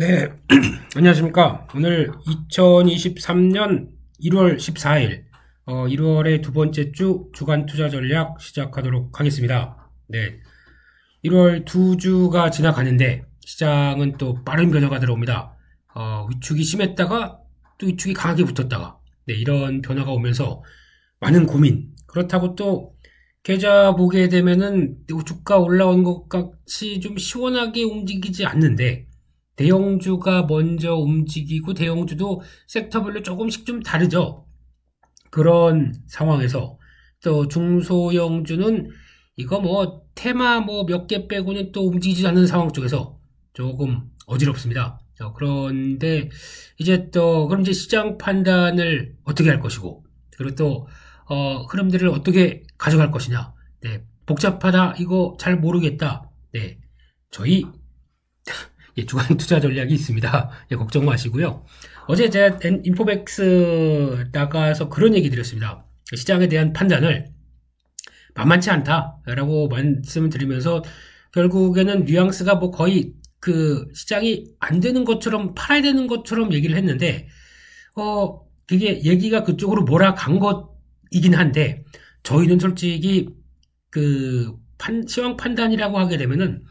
네, 안녕하십니까. 오늘 2023년 1월 14일, 1월의 두 번째 주 주간 투자 전략 시작하도록 하겠습니다. 네, 1월 두 주가 지나가는데 시장은 또 빠른 변화가 들어옵니다. 위축이 심했다가 또 위축이 강하게 붙었다가, 네, 이런 변화가 오면서 많은 고민. 그렇다고 또 계좌 보게 되면은 주가 올라온 것 같이 좀 시원하게 움직이지 않는데, 대형주가 먼저 움직이고 대형주도 섹터별로 조금씩 좀 다르죠. 그런 상황에서 또 중소형주는 이거 뭐 테마 뭐 몇 개 빼고는 또 움직이지 않는 상황 쪽에서 조금 어지럽습니다. 그런데 이제 또 그럼 이제 시장 판단을 어떻게 할 것이고, 그리고 또 흐름들을 어떻게 가져갈 것이냐. 네, 복잡하다, 이거 잘 모르겠다. 네, 저희 주간 투자 전략이 있습니다. 걱정 마시고요. 어제 제가 인포백스 나가서 그런 얘기 드렸습니다. 시장에 대한 판단을 만만치 않다라고 말씀을 드리면서 결국에는 뉘앙스가 뭐 거의 그 시장이 안 되는 것처럼 팔아야 되는 것처럼 얘기를 했는데, 그게 얘기가 그쪽으로 몰아간 것이긴 한데, 저희는 솔직히 그 시황 판단이라고 하게 되면은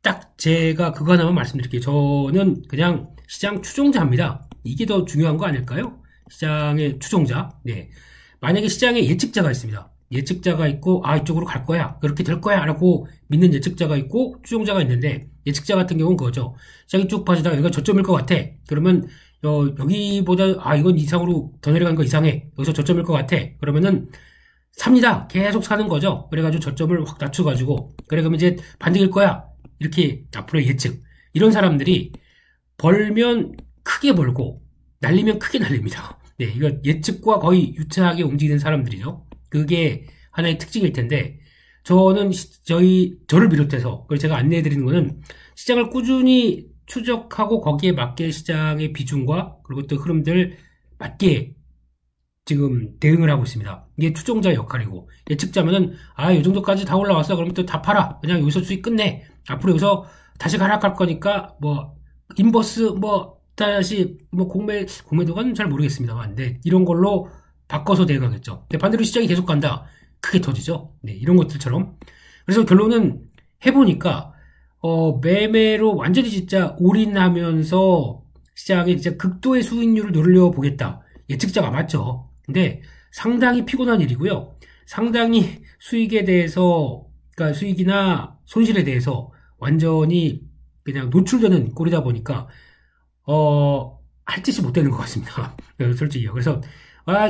딱 제가 그거 하나만 말씀드릴게요. 저는 그냥 시장 추종자입니다. 이게 더 중요한 거 아닐까요? 시장의 추종자. 네. 만약에 시장에 예측자가 있습니다. 예측자가 있고, 이쪽으로 갈 거야, 그렇게 될 거야 라고 믿는 예측자가 있고 추종자가 있는데, 예측자 같은 경우는 그거죠. 시장이 쭉 빠지다가 여기가 저점일 것 같아. 그러면 여기보다 이건 이상으로 더 내려가는 거 이상해. 여기서 저점일 것 같아. 그러면은 삽니다. 계속 사는 거죠. 그래가지고 저점을 확 낮춰가지고, 그래 그러면 이제 반등일 거야, 이렇게 앞으로 예측. 이런 사람들이 벌면 크게 벌고 날리면 크게 날립니다. 네, 이거 예측과 거의 유사하게 움직이는 사람들이죠. 그게 하나의 특징일 텐데, 저는 저를 비롯해서 그걸 제가 안내해 드리는 거는 시장을 꾸준히 추적하고 거기에 맞게 시장의 비중과 그리고 또 흐름들 맞게 지금 대응을 하고 있습니다. 이게 추종자의 역할이고, 예측자면은 이 정도까지 다 올라왔어, 그러면 또 다 팔아, 그냥 여기서 수익 끝내, 앞으로 여기서 다시 하락할 거니까 뭐 인버스 뭐 다시 뭐 공매도가는 잘 모르겠습니다만, 네, 이런 걸로 바꿔서 대응하겠죠. 근데 반대로 시장이 계속 간다, 크게 터지죠. 네, 이런 것들처럼. 그래서 결론은 해보니까 매매로 완전히 진짜 올인하면서 시장에 진짜 극도의 수익률을 노려보겠다, 예측자가 맞죠. 근데 상당히 피곤한 일이고요. 상당히 수익에 대해서, 그러니까 수익이나 손실에 대해서 완전히 그냥 노출되는 꼴이다 보니까 할 짓이 못 되는 것 같습니다. 솔직히요. 그래서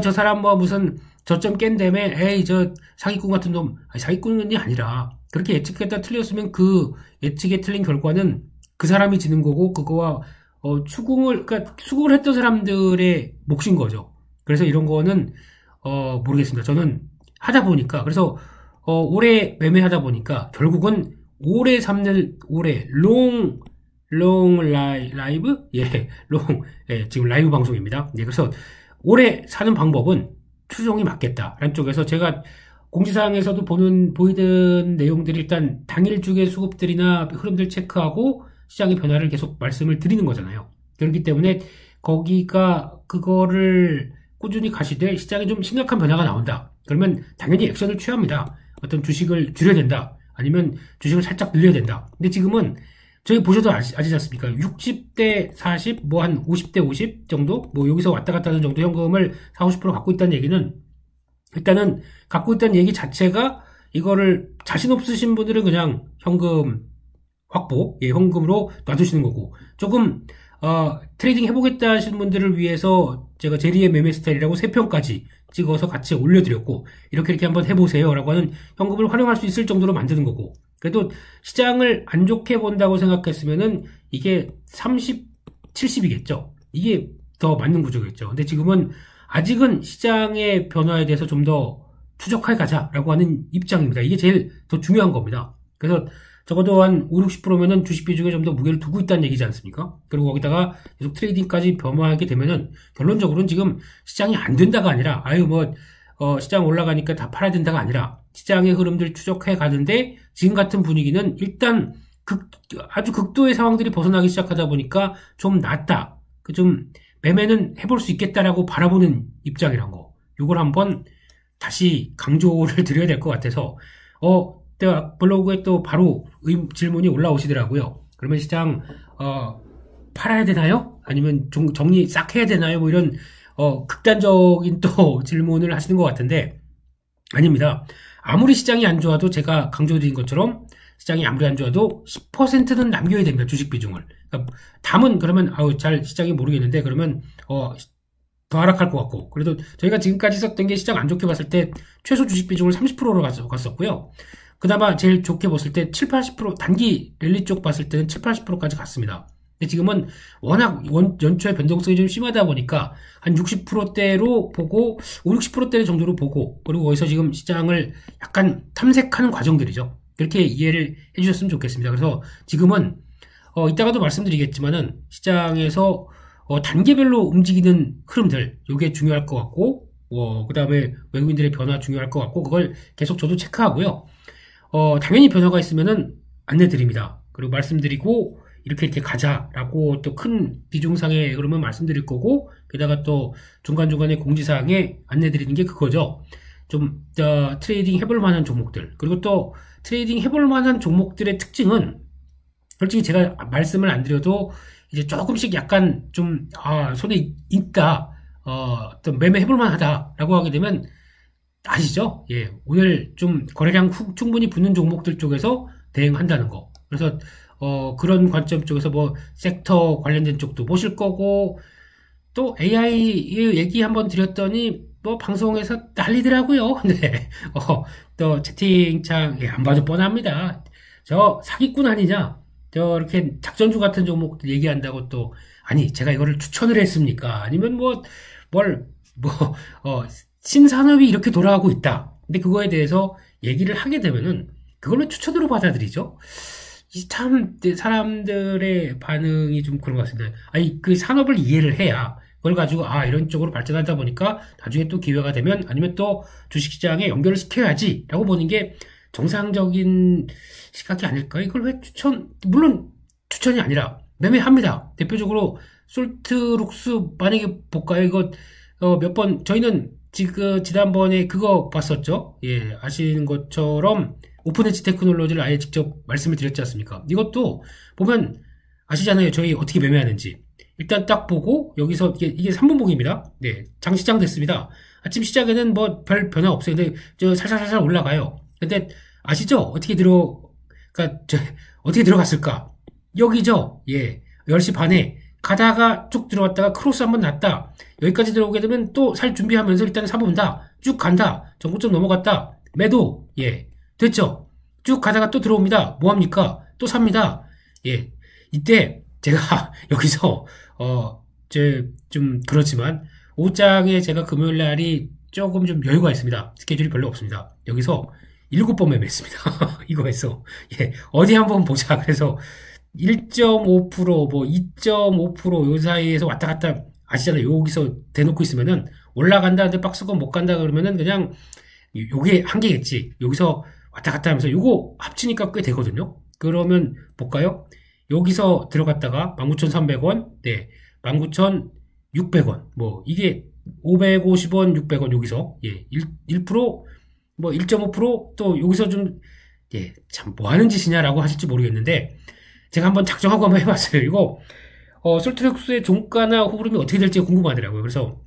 저 사람 뭐 무슨 저점 깬다며, 에이 저 사기꾼 같은 놈. 사기꾼이 아니라 그렇게 예측했다 틀렸으면 그 예측에 틀린 결과는 그 사람이 지는 거고, 그거와 그러니까 수긍을 했던 사람들의 몫인 거죠. 그래서 이런 거는 모르겠습니다. 저는 하다 보니까, 그래서 오래 매매하다 보니까 결국은 오래 삼는, 오래 롱 라이브? 예, 지금 라이브 방송입니다. 예, 그래서 오래 사는 방법은 추종이 맞겠다라는 쪽에서 제가 공지사항에서도 보이던 내용들이 일단 당일 주의 수급들이나 흐름들 체크하고 시장의 변화를 계속 말씀을 드리는 거잖아요. 그렇기 때문에 그거를 꾸준히 가시되 시장에 좀 심각한 변화가 나온다, 그러면 당연히 액션을 취합니다. 어떤 주식을 줄여야 된다, 아니면 주식을 살짝 늘려야 된다. 근데 지금은 저희 보셔도 아시지 않습니까? 60대 40, 뭐 한 50대 50 정도? 뭐 여기서 왔다 갔다 하는 정도 현금을 40, 50% 갖고 있다는 얘기는, 일단은 갖고 있다는 얘기 자체가, 이거를 자신 없으신 분들은 그냥 현금 확보, 현금으로 놔두시는 거고, 조금 트레이딩 해보겠다 하시는 분들을 위해서 제가 제리의 매매 스타일이라고 3편까지 찍어서 같이 올려드렸고, 이렇게 한번 해보세요 라고 하는 현금을 활용할 수 있을 정도로 만드는 거고, 그래도 시장을 안 좋게 본다고 생각했으면은 이게 30, 70이겠죠. 이게 더 맞는 구조겠죠. 근데 지금은 아직은 시장의 변화에 대해서 좀 더 추적해 가자라고 하는 입장입니다. 이게 제일 더 중요한 겁니다. 그래서 적어도 한 5, 60%면은 주식 비중에 좀 더 무게를 두고 있다는 얘기지 않습니까? 그리고 거기다가 계속 트레이딩까지 범하게 되면은 결론적으로는 지금 시장이 안 된다가 아니라, 시장 올라가니까 다 팔아야 된다가 아니라, 시장의 흐름들 추적해 가는데 지금 같은 분위기는 일단 아주 극도의 상황들이 벗어나기 시작하다 보니까 좀 낫다. 좀 매매는 해볼 수 있겠다라고 바라보는 입장이란 거. 요걸 한번 다시 강조를 드려야 될 것 같아서, 블로그에 또 바로 질문이 올라오시더라고요. 그러면 시장, 팔아야 되나요? 아니면 정리 싹 해야 되나요? 뭐 이런, 극단적인 또 질문을 하시는 것 같은데, 아닙니다. 아무리 시장이 안 좋아도 제가 강조드린 것처럼 시장이 아무리 안 좋아도 10%는 남겨야 됩니다. 주식 비중을. 그러니까 담은 그러면 잘 시장이 모르겠는데 그러면 더 하락할 것 같고, 그래도 저희가 지금까지 썼던 게 시장 안 좋게 봤을 때 최소 주식 비중을 30%로 갔었고요. 그나마 제일 좋게 봤을 때 7, 80% 단기 랠리 쪽 봤을 때는 7, 80%까지 갔습니다. 근데 지금은 워낙 연초에 변동성이 좀 심하다 보니까 한 60%대로 보고 5, 60%대 정도로 보고, 그리고 거기서 지금 시장을 약간 탐색하는 과정들이죠. 그렇게 이해를 해주셨으면 좋겠습니다. 그래서 지금은 이따가도 말씀드리겠지만은 시장에서 단계별로 움직이는 흐름들, 이게 중요할 것 같고, 그 다음에 외국인들의 변화 중요할 것 같고, 그걸 계속 저도 체크하고요. 당연히 변화가 있으면은 안내드립니다. 그리고 말씀드리고, 이렇게 가자라고 또 큰 비중상에 그러면 말씀드릴 거고, 게다가 또 중간중간에 공지사항에 안내드리는 게 그거죠. 좀, 트레이딩 해볼 만한 종목들. 그리고 또 트레이딩 해볼 만한 종목들의 특징은, 솔직히 제가 말씀을 안 드려도 이제 조금씩 약간 좀, 손에 있다, 어떤 매매 해볼 만하다라고 하게 되면 아시죠? 예. 오늘 좀 거래량 충분히 붙는 종목들 쪽에서 대응한다는 거. 그래서, 그런 관점 쪽에서 뭐, 섹터 관련된 쪽도 보실 거고, 또 AI 얘기 한번 드렸더니, 뭐, 방송에서 난리더라고요. 네. 또 채팅창, 안 봐도 뻔합니다. 저 사기꾼 아니냐? 이렇게 작전주 같은 종목들 얘기한다고 또, 아니, 제가 이거를 추천을 했습니까? 아니면 신산업이 이렇게 돌아가고 있다. 근데 그거에 대해서 얘기를 하게 되면은, 그걸로 추천으로 받아들이죠? 참, 사람들의 반응이 좀 그런 것 같습니다. 아니, 그 산업을 이해를 해야, 그걸 가지고, 이런 쪽으로 발전하다 보니까, 나중에 또 기회가 되면, 아니면 또 주식시장에 연결을 시켜야지, 라고 보는 게 정상적인 시각이 아닐까? 이걸 왜 물론 추천이 아니라, 매매합니다. 대표적으로, 솔트룩스, 만약에 볼까요? 이거, 저희는 지난번에 그거 봤었죠? 예, 아시는 것처럼, 오픈엣지 테크놀로지를 아예 직접 말씀을 드렸지 않습니까? 이것도 보면 아시잖아요. 저희 어떻게 매매하는지. 일단 딱 보고 여기서 이게 3분봉입니다. 네, 장시장 됐습니다. 아침 시작에는 뭐 별 변화 없어요. 근데 저 살살살살 올라가요. 근데 아시죠? 어떻게 들어갔을까? 여기죠. 예, 10시 반에 가다가 쭉 들어왔다가 크로스 한번 났다. 여기까지 들어오게 되면 또 살 준비하면서 일단 사본다. 쭉 간다. 전고점 넘어갔다. 매도. 예. 됐죠? 쭉 가다가 또 들어옵니다. 뭐합니까? 또 삽니다. 예. 이때 제가 여기서, 좀 그렇지만, 오장에 제가 금요일 날이 조금 좀 여유가 있습니다. 스케줄이 별로 없습니다. 여기서 7번 매매했습니다. 이거에서. 예. 어디 한번 보자. 그래서 1.5%, 2.5%, 요 사이에서 왔다 갔다 아시잖아요. 여기서 대놓고 있으면은 올라간다, 근데 박스권 못 간다 그러면은 그냥 요게 한계겠지. 여기서 왔다 갔다 하면서 요거 합치니까 꽤 되거든요. 그러면 볼까요? 여기서 들어갔다가 19,300원, 네, 19,600원, 이게 550원, 600원 여기서, 예, 1%, 1.5%또 여기서 좀, 예, 참 뭐 하는 짓이냐라고 하실지 모르겠는데 제가 한번 작정하고 한번 해봤어요. 이거 솔트렉스의 종가나 호불름이 어떻게 될지 궁금하더라고요. 그래서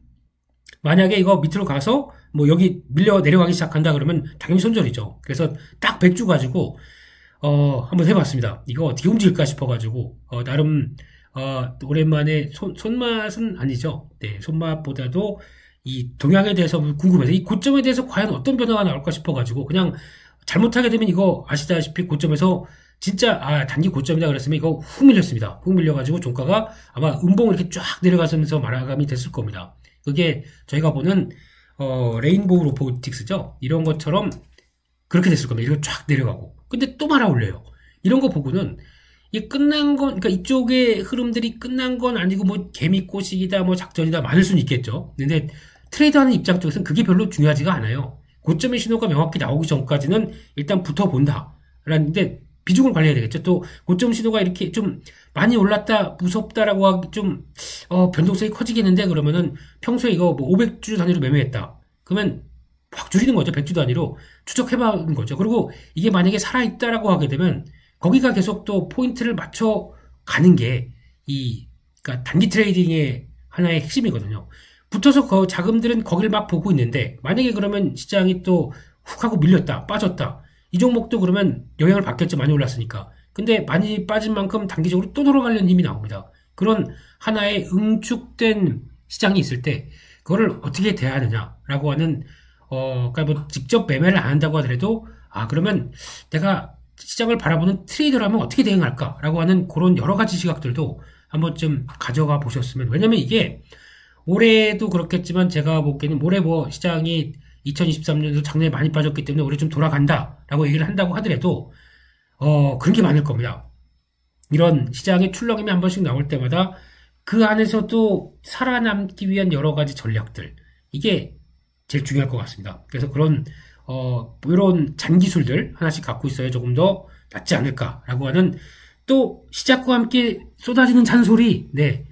만약에 이거 밑으로 가서 여기 밀려 내려가기 시작한다 그러면 당연히 손절이죠. 그래서 딱 100주 가지고 한번 해봤습니다. 이거 어떻게 움직일까 싶어가지고 나름 오랜만에 손맛은 아니죠. 네, 손맛보다도 이 동향에 대해서 궁금해서 이 고점에 대해서 과연 어떤 변화가 나올까 싶어가지고 그냥 잘못하게 되면 이거 아시다시피 고점에서 진짜 단기 고점이다 그랬으면 이거 훅 밀렸습니다. 훅 밀려가지고 종가가 아마 음봉 이렇게 쫙 내려가면서 마감이 됐을 겁니다. 그게 저희가 보는 레인보우 로보틱스죠. 이런 것처럼 그렇게 됐을 겁니다. 이렇게 쫙 내려가고 근데 또 말아 올려요. 이런 거 보고는 이게 끝난 건, 그러니까 이쪽의 흐름들이 끝난 건 아니고 개미꼬식이다 작전이다 많을 수는 있겠죠. 근데 트레이드하는 입장 쪽에서는 그게 별로 중요하지가 않아요. 고점의 신호가 명확히 나오기 전까지는 일단 붙어본다. 라는데 비중을 관리해야 되겠죠. 또 고점 신호가 이렇게 좀 많이 올랐다, 무섭다라고 하기 좀 변동성이 커지겠는데 그러면은 평소에 이거 뭐 500주 단위로 매매했다. 그러면 확 줄이는 거죠. 100주 단위로 추적해보는 거죠. 그리고 이게 만약에 살아있다라고 하게 되면 거기가 계속 또 포인트를 맞춰 가는 게 그러니까 단기 트레이딩의 하나의 핵심이거든요. 붙어서 자금들은 거길 막 보고 있는데 만약에 그러면 시장이 또 훅 하고 밀렸다, 빠졌다. 이 종목도 그러면 영향을 받겠죠. 많이 올랐으니까. 근데 많이 빠진 만큼 단기적으로 또 돌아가려는 힘이 나옵니다. 그런 하나의 응축된 시장이 있을 때 그거를 어떻게 대하느냐라고 하는 그러니까 뭐 직접 매매를 안 한다고 하더라도 그러면 내가 시장을 바라보는 트레이더라면 어떻게 대응할까라고 하는 그런 여러 가지 시각들도 한번쯤 가져가 보셨으면. 왜냐면 이게 올해도 그렇겠지만 제가 보기에는 올해 뭐 시장이 2023년도 작년에 많이 빠졌기 때문에 올해 좀 돌아간다라고 얘기를 한다고 하더라도 그런 게 많을 겁니다. 이런 시장의 출렁임이 한 번씩 나올 때마다 그 안에서도 살아남기 위한 여러 가지 전략들, 이게 제일 중요할 것 같습니다. 그래서 그런 이런 잔기술들 하나씩 갖고 있어야 조금 더 낫지 않을까라고 하는, 또 시작과 함께 쏟아지는 잔소리. 네,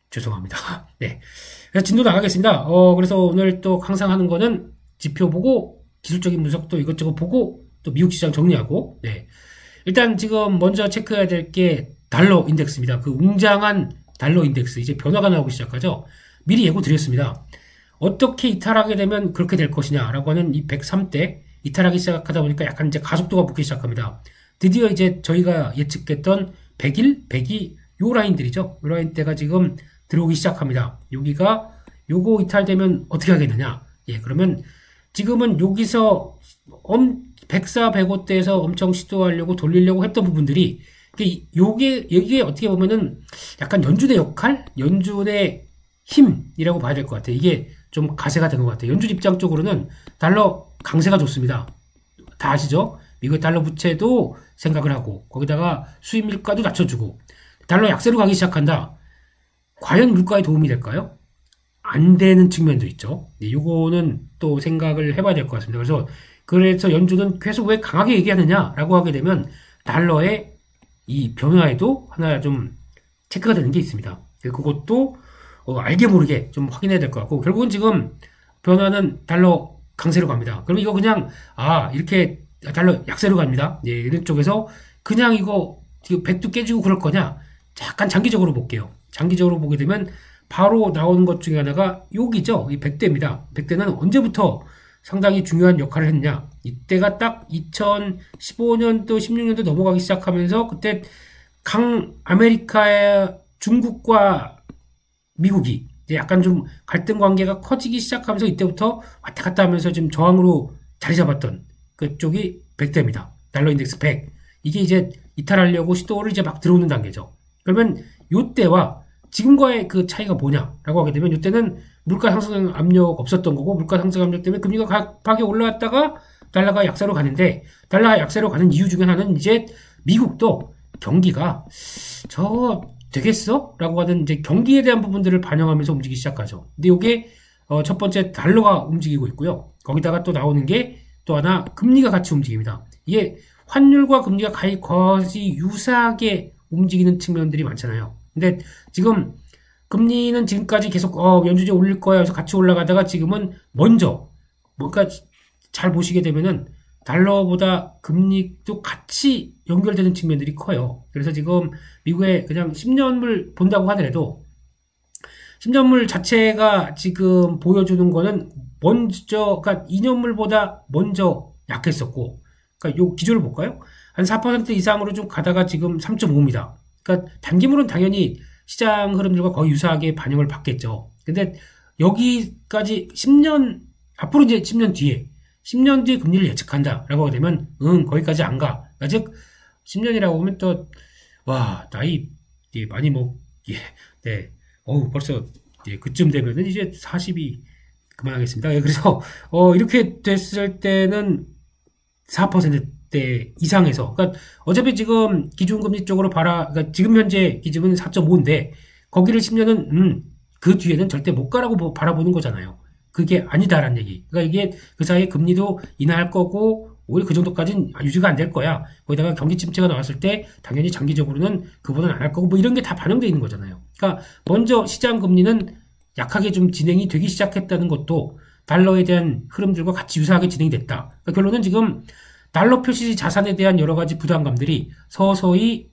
죄송합니다. 네, 그래서 진도 나가겠습니다. 그래서 오늘 또 항상 하는 거는 지표 보고 기술적인 분석도 이것저것 보고 또 미국 시장 정리하고. 네, 일단 지금 먼저 체크해야 될 게 달러 인덱스입니다. 그 웅장한 달러 인덱스, 이제 변화가 나오기 시작하죠. 미리 예고 드렸습니다. 어떻게 이탈하게 되면 그렇게 될 것이냐라고 하는 이 103대 이탈하기 시작하다 보니까 약간 이제 가속도가 붙기 시작합니다. 드디어 이제 저희가 예측했던 100일, 102, 요 라인들이죠. 요 라인대가 지금 들어오기 시작합니다. 여기가 요거 이탈되면 어떻게 하겠느냐. 예, 그러면 지금은 여기서 104, 105대에서 엄청 시도하려고 돌리려고 했던 부분들이, 이게 어떻게 보면은 약간 연준의 역할? 연준의 힘이라고 봐야 될 것 같아요. 이게 좀 가세가 된 것 같아요. 연준 입장 쪽으로는 달러 강세가 좋습니다. 다 아시죠? 미국의 달러 부채도 생각을 하고, 거기다가 수입 물가도 낮춰주고, 달러 약세로 가기 시작한다. 과연 물가에 도움이 될까요? 안 되는 측면도 있죠. 네, 요거는 또 생각을 해봐야 될 것 같습니다. 그래서 연준은 계속 왜 강하게 얘기하느냐라고 하게 되면 달러의 이 변화에도 하나 좀 체크가 되는 게 있습니다. 그것도 알게 모르게 좀 확인해야 될 것 같고, 결국은 지금 변화는 달러 강세로 갑니다. 그럼 이거 그냥 이렇게 달러 약세로 갑니다. 예, 이런 쪽에서 그냥 이거 100도 깨지고 그럴 거냐? 약간 장기적으로 볼게요. 장기적으로 보게 되면 바로 나오는 것 중에 하나가 여기죠. 이 100대입니다. 100대는 언제부터 상당히 중요한 역할을 했냐? 이때가 딱 2015년도, 16년도 넘어가기 시작하면서 그때 아메리카의 중국과 미국이 이제 약간 좀 갈등 관계가 커지기 시작하면서 이때부터 왔다 갔다 하면서 지금 저항으로 자리 잡았던 그쪽이 100대입니다. 달러 인덱스 100. 이게 이제 이탈하려고 시도를 이제 막 들어오는 단계죠. 그러면 요때와 지금과의 그 차이가 뭐냐라고 하게 되면, 요때는 물가 상승 압력 없었던 거고, 물가 상승 압력 때문에 금리가 급하게 올라왔다가 달러가 약세로 가는데, 달러가 약세로 가는 이유 중에 하나는 이제 미국도 경기가 되겠어? 라고 하는 이제 경기에 대한 부분들을 반영하면서 움직이기 시작하죠. 근데 요게 첫 번째 달러가 움직이고 있고요. 거기다가 또 나오는 게 또 하나 금리가 같이 움직입니다. 이게 환율과 금리가 거의 유사하게 움직이는 측면들이 많잖아요. 근데 지금 금리는 지금까지 계속 연준이 올릴 거야 해서 같이 올라가다가 지금은 먼저 뭔가 잘 보시게 되면은 달러보다 금리도 같이 연결되는 측면들이 커요. 그래서 지금 미국의 그냥 10년물 본다고 하더라도 10년물 자체가 지금 보여주는 거는 그러니까 2년물보다 먼저 약했었고, 그러니까 요 기조를 볼까요? 한 4% 이상으로 좀 가다가 지금 3.5입니다. 그러니까 단기물은 당연히 시장 흐름들과 거의 유사하게 반영을 받겠죠. 근데 여기까지 10년, 앞으로 이제 10년 뒤에 금리를 예측한다라고 하게 되면, 거기까지 안 가. 그러니까 즉, 10년이라고 하면 또, 나이, 많이 네. 벌써, 그쯤 되면은 이제 40이 그만하겠습니다. 그래서, 이렇게 됐을 때는 4%대 이상에서, 그러니까 어차피 지금 기준금리 쪽으로 그러니까 지금 현재 기준은 4.5인데, 거기를 10년은, 그 뒤에는 절대 못 가라고 바라보는 거잖아요. 그게 아니다라는 얘기. 그러니까 이게 그 사이에 금리도 인하할 거고, 오히려 그 정도까지는 유지가 안 될 거야. 거기다가 경기 침체가 나왔을 때 당연히 장기적으로는 그보다는 안 할 거고 뭐 이런 게 다 반영되어 있는 거잖아요. 그러니까 먼저 시장 금리는 약하게 좀 진행이 되기 시작했다는 것도 달러에 대한 흐름들과 같이 유사하게 진행이 됐다. 그러니까 결론은 지금 달러 표시 자산에 대한 여러 가지 부담감들이 서서히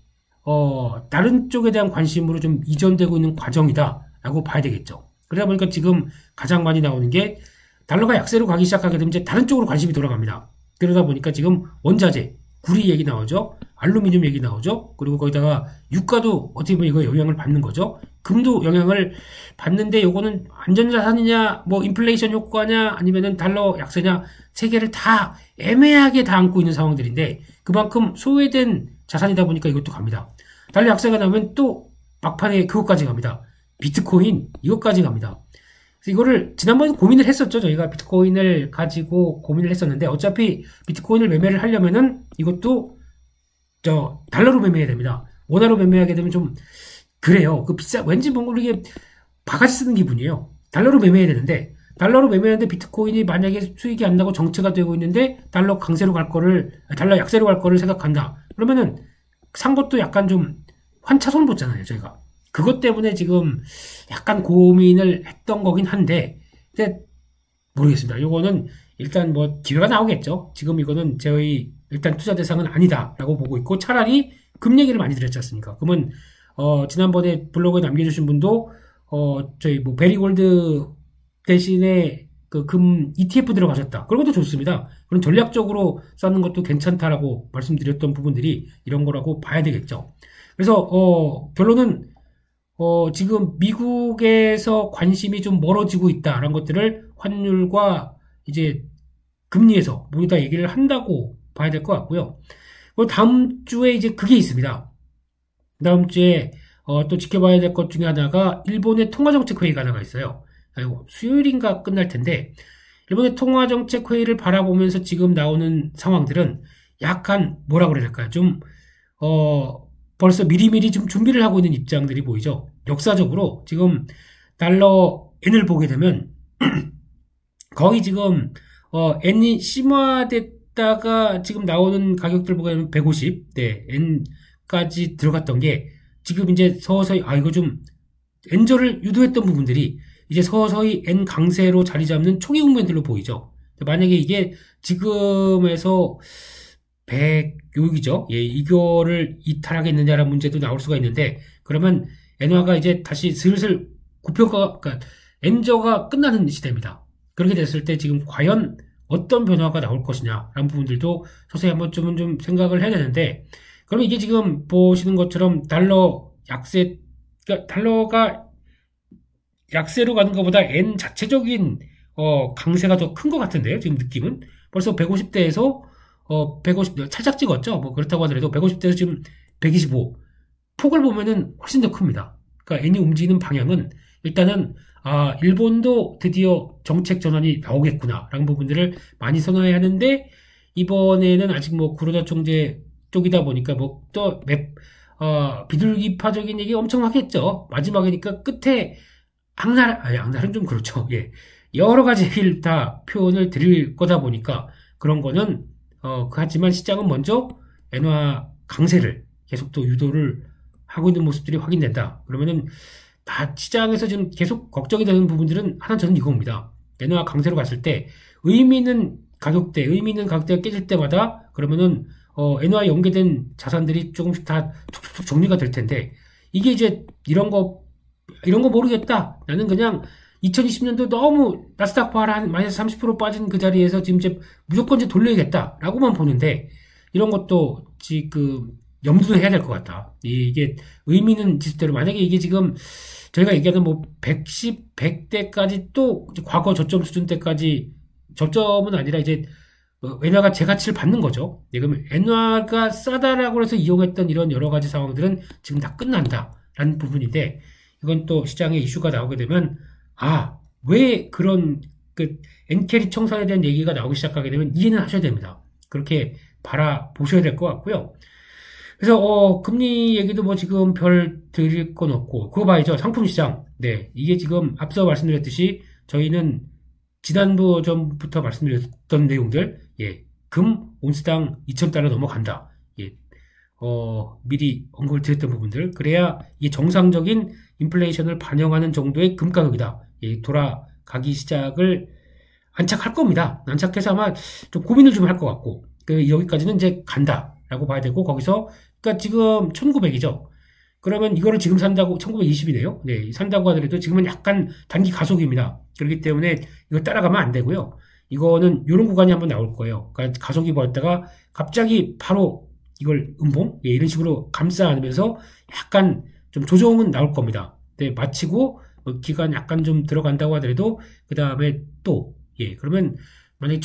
다른 쪽에 대한 관심으로 좀 이전되고 있는 과정이다라고 봐야 되겠죠. 그러다 보니까 지금 가장 많이 나오는 게 달러가 약세로 가기 시작하게 되면 이제 다른 쪽으로 관심이 돌아갑니다. 그러다 보니까 지금 원자재, 구리 얘기 나오죠. 알루미늄 얘기 나오죠. 그리고 거기다가 유가도 어떻게 보면 이거 영향을 받는 거죠. 금도 영향을 받는데 요거는 안전자산이냐, 뭐 인플레이션 효과냐, 아니면은 달러 약세냐, 세 개를 다 애매하게 다 안고 있는 상황들인데 그만큼 소외된 자산이다 보니까 이것도 갑니다. 달러 약세가 나면 또 막판에 그것까지 갑니다. 비트코인 이것까지 갑니다. 그래서 이거를 지난번에 고민을 했었죠. 저희가 비트코인을 가지고 고민을 했었는데 어차피 비트코인을 매매를 하려면은 이것도 달러로 매매해야 됩니다. 원화로 매매하게 되면 좀 그래요. 왠지 뭔가 이게 바가지 쓰는 기분이에요. 달러로 매매해야 되는데 달러로 매매하는데 비트코인이 만약에 수익이 안 나고 정체가 되고 있는데 달러 약세로 갈 거를 생각한다. 그러면은 산 것도 약간 좀 환차손 보잖아요, 저희가. 그것 때문에 지금 약간 고민을 했던 거긴 한데, 근데 모르겠습니다. 이거는 일단 뭐 기회가 나오겠죠. 지금 이거는 저희 일단 투자 대상은 아니다라고 보고 있고 차라리 금 얘기를 많이 드렸지 않습니까? 그러면 지난번에 블로그에 남겨주신 분도 저희 뭐 베리골드 대신에 그 금 ETF 들어가셨다. 그런 것도 좋습니다. 그런 전략적으로 쌓는 것도 괜찮다라고 말씀드렸던 부분들이 이런 거라고 봐야 되겠죠. 그래서 결론은 지금 미국에서 관심이 좀 멀어지고 있다라는 것들을 환율과 이제 금리에서 모두 다 얘기를 한다고 봐야 될 것 같고요. 그리고 다음 주에 이제 그게 있습니다. 다음 주에 또 지켜봐야 될 것 중에 하나가 일본의 통화정책회의가 하나가 있어요. 수요일인가 끝날 텐데 일본의 통화정책회의를 바라보면서 지금 나오는 상황들은 약간 뭐라 그래야 될까요? 좀 벌써 미리미리 좀 준비를 하고 있는 입장들이 보이죠. 역사적으로 지금 달러 N을 보게 되면 거의 지금 N이 심화됐다가 지금 나오는 가격들 보게 되면 150, 네, N까지 들어갔던 게 지금 이제 서서히 이거 좀 N절을 유도했던 부분들이 이제 서서히 N 강세로 자리 잡는 초기 국면들로 보이죠. 만약에 이게 지금에서 100 여기죠. 예, 이거를 이탈하겠느냐라는 문제도 나올 수가 있는데 그러면 엔화가 이제 다시 슬슬 그러니까 엔저가 끝나는 시대입니다. 그렇게 됐을 때 지금 과연 어떤 변화가 나올 것이냐라는 부분들도 서서히 한 번쯤은 좀 생각을 해야 되는데 그러면 이게 지금 보시는 것처럼 달러 약세, 그러니까 달러가 약세로 가는 것보다 N 자체적인 강세가 더 큰 것 같은데요. 지금 느낌은 벌써 150대에서 150 살짝 찍었죠. 뭐 그렇다고 하더라도 150대에서 지금 125 폭을 보면은 훨씬 더 큽니다. 그러니까 N이 움직이는 방향은 일단은 일본도 드디어 정책 전환이 나오겠구나라는 부분들을 많이 선호해야 하는데 이번에는 아직 뭐 구로다 총재 쪽이다 보니까 뭐 또 비둘기파적인 얘기 엄청 하겠죠. 마지막이니까 끝에 악랄은 좀 그렇죠. 예. 여러 가지 얘기를 다 표현을 드릴 거다 보니까 그런 거는 하지만 시장은 먼저 엔화 강세를 계속 또 유도를 하고 있는 모습들이 확인된다. 그러면은 다 시장에서 지금 계속 걱정이 되는 부분들은 하나 저는 이겁니다. 엔화 강세로 갔을 때 의미 있는 가격대가 깨질 때마다 그러면은 엔화에 연계된 자산들이 조금씩 다 툭툭툭 정리가 될 텐데 이게 이제 이런 거 모르겠다. 나는 그냥 2020년도 너무 나스닥 바라 한 마이너스 30% 빠진 그 자리에서 지금 이제 무조건 이제 돌려야겠다라고만 보는데 이런 것도 지금 염두를 해야 될 것 같다. 이게 의미 있는 지수대로 만약에 이게 지금 저희가 얘기하는 뭐 110, 100대까지 또 과거 저점 수준 때까지 저점은 아니라 이제 엔화가 제 가치를 받는 거죠. 그러면 엔화가 싸다라고 해서 이용했던 이런 여러 가지 상황들은 지금 다 끝난다라는 부분인데 이건 또 시장에 이슈가 나오게 되면 왜 그런 엔캐리 청산에 대한 얘기가 나오기 시작하게 되면 이해는 하셔야 됩니다. 그렇게 바라보셔야 될 것 같고요. 그래서 금리 얘기도 뭐 지금 별 드릴 건 없고 그거 봐야죠. 상품 시장. 네, 이게 지금 앞서 말씀드렸듯이 저희는 지난번 전부터 말씀드렸던 내용들 금 온스당 2,000달러 넘어간다. 예. 미리 언급을 드렸던 부분들. 그래야 이게 정상적인 인플레이션을 반영하는 정도의 금 가격이다. 예, 돌아가기 시작을 안착할 겁니다. 안착해서 아마 좀 고민을 좀 할 것 같고, 여기까지는 이제 간다라고 봐야 되고, 거기서, 그러니까 지금 1900이죠. 그러면 이거를 지금 산다고, 1920이네요. 네, 산다고 하더라도 지금은 약간 단기 가속입니다. 그렇기 때문에 이거 따라가면 안 되고요. 이거는 이런 구간이 한번 나올 거예요. 그러니까 가속이 보였다가 갑자기 바로 이걸 음봉? 예, 이런 식으로 감싸 안으면서 약간 좀 조정은 나올 겁니다. 네, 마치고 기간 약간 좀 들어간다고 하더라도 그 다음에 또, 예, 그러면 만약에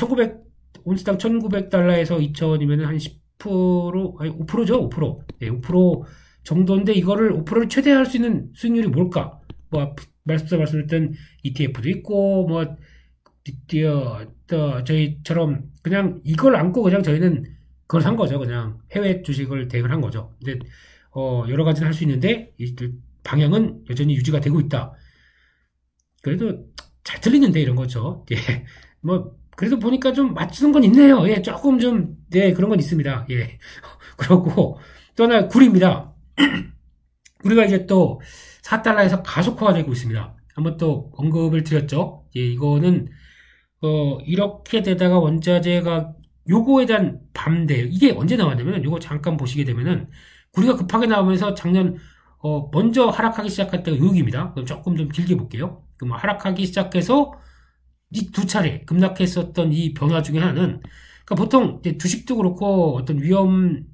온스당 1900달러에서 2000이면 한 10%, 아니 5%죠? 5%. 예, 5% 정도인데 이거를 5%를 최대화할 수 있는 수익률이 뭘까? 뭐, 말씀드렸던 ETF도 있고, 뭐, 저희처럼 그냥 이걸 안고 그냥 저희는 그걸 산 거죠. 그냥 해외 주식을 대응을 한 거죠. 근데, 여러 가지는 할 수 있는데, 방향은 여전히 유지가 되고 있다. 그래도 잘 들리는데, 이런 거죠. 예. 뭐, 그래도 보니까 좀 맞추는 건 있네요. 예, 조금 좀, 네, 그런 건 있습니다. 예. 그러고, 또 하나, 구리입니다. 우리가 이제 또 4달러에서 가속화가 되고 있습니다. 한번 또 언급을 드렸죠. 예, 이거는 이렇게 되다가 원자재가 요거에 대한 반대, 이게 언제 나왔냐면 요거 잠깐 보시게 되면은 구리가 급하게 나오면서 작년 먼저 하락하기 시작할 때가 요기입니다. 그럼 조금 좀 길게 볼게요. 그럼 하락하기 시작해서 이 두 차례 급락했었던 이 변화 중에 하나는, 그러니까 보통 이제 주식도 그렇고 어떤 위험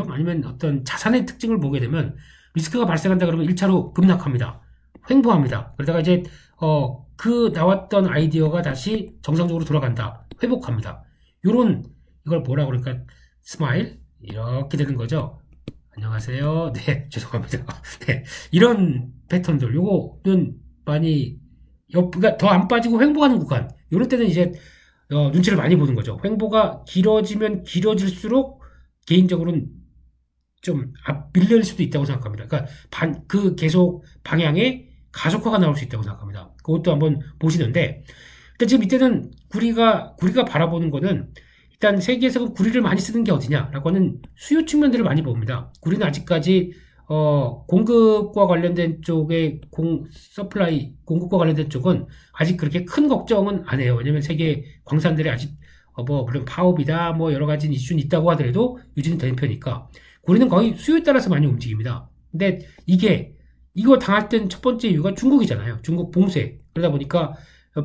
아니면 어떤 자산의 특징을 보게 되면 리스크가 발생한다 그러면 1차로 급락합니다. 횡보합니다. 그러다가 이제 그 나왔던 아이디어가 다시 정상적으로 돌아간다. 회복합니다. 요런, 이걸 뭐라 그럴까? 스마일? 이렇게 되는 거죠. 안녕하세요. 네, 죄송합니다. 네, 이런 패턴들, 요거는 많이 그러니까 더 안 빠지고 횡보하는 구간. 요럴 때는 이제 눈치를 많이 보는 거죠. 횡보가 길어지면 길어질수록 개인적으로는 좀 밀릴 수도 있다고 생각합니다. 그러니까 그 계속 방향에 가속화가 나올 수 있다고 생각합니다. 그것도 한번 보시는데, 일단 지금 이때는 구리가 바라보는 거는, 일단 세계에서 구리를 많이 쓰는 게 어디냐라고 하는 수요 측면들을 많이 봅니다. 구리는 아직까지 공급과 관련된 쪽에 공급과 관련된 쪽은 아직 그렇게 큰 걱정은 안 해요. 왜냐면 세계 광산들이 아직 물론 파업이다 뭐 여러 가지 이슈는 있다고 하더라도 유지는 되는 편이니까 구리는 거의 수요에 따라서 많이 움직입니다. 근데 이거 당할 땐 첫 번째 이유가 중국이잖아요. 중국 봉쇄. 그러다 보니까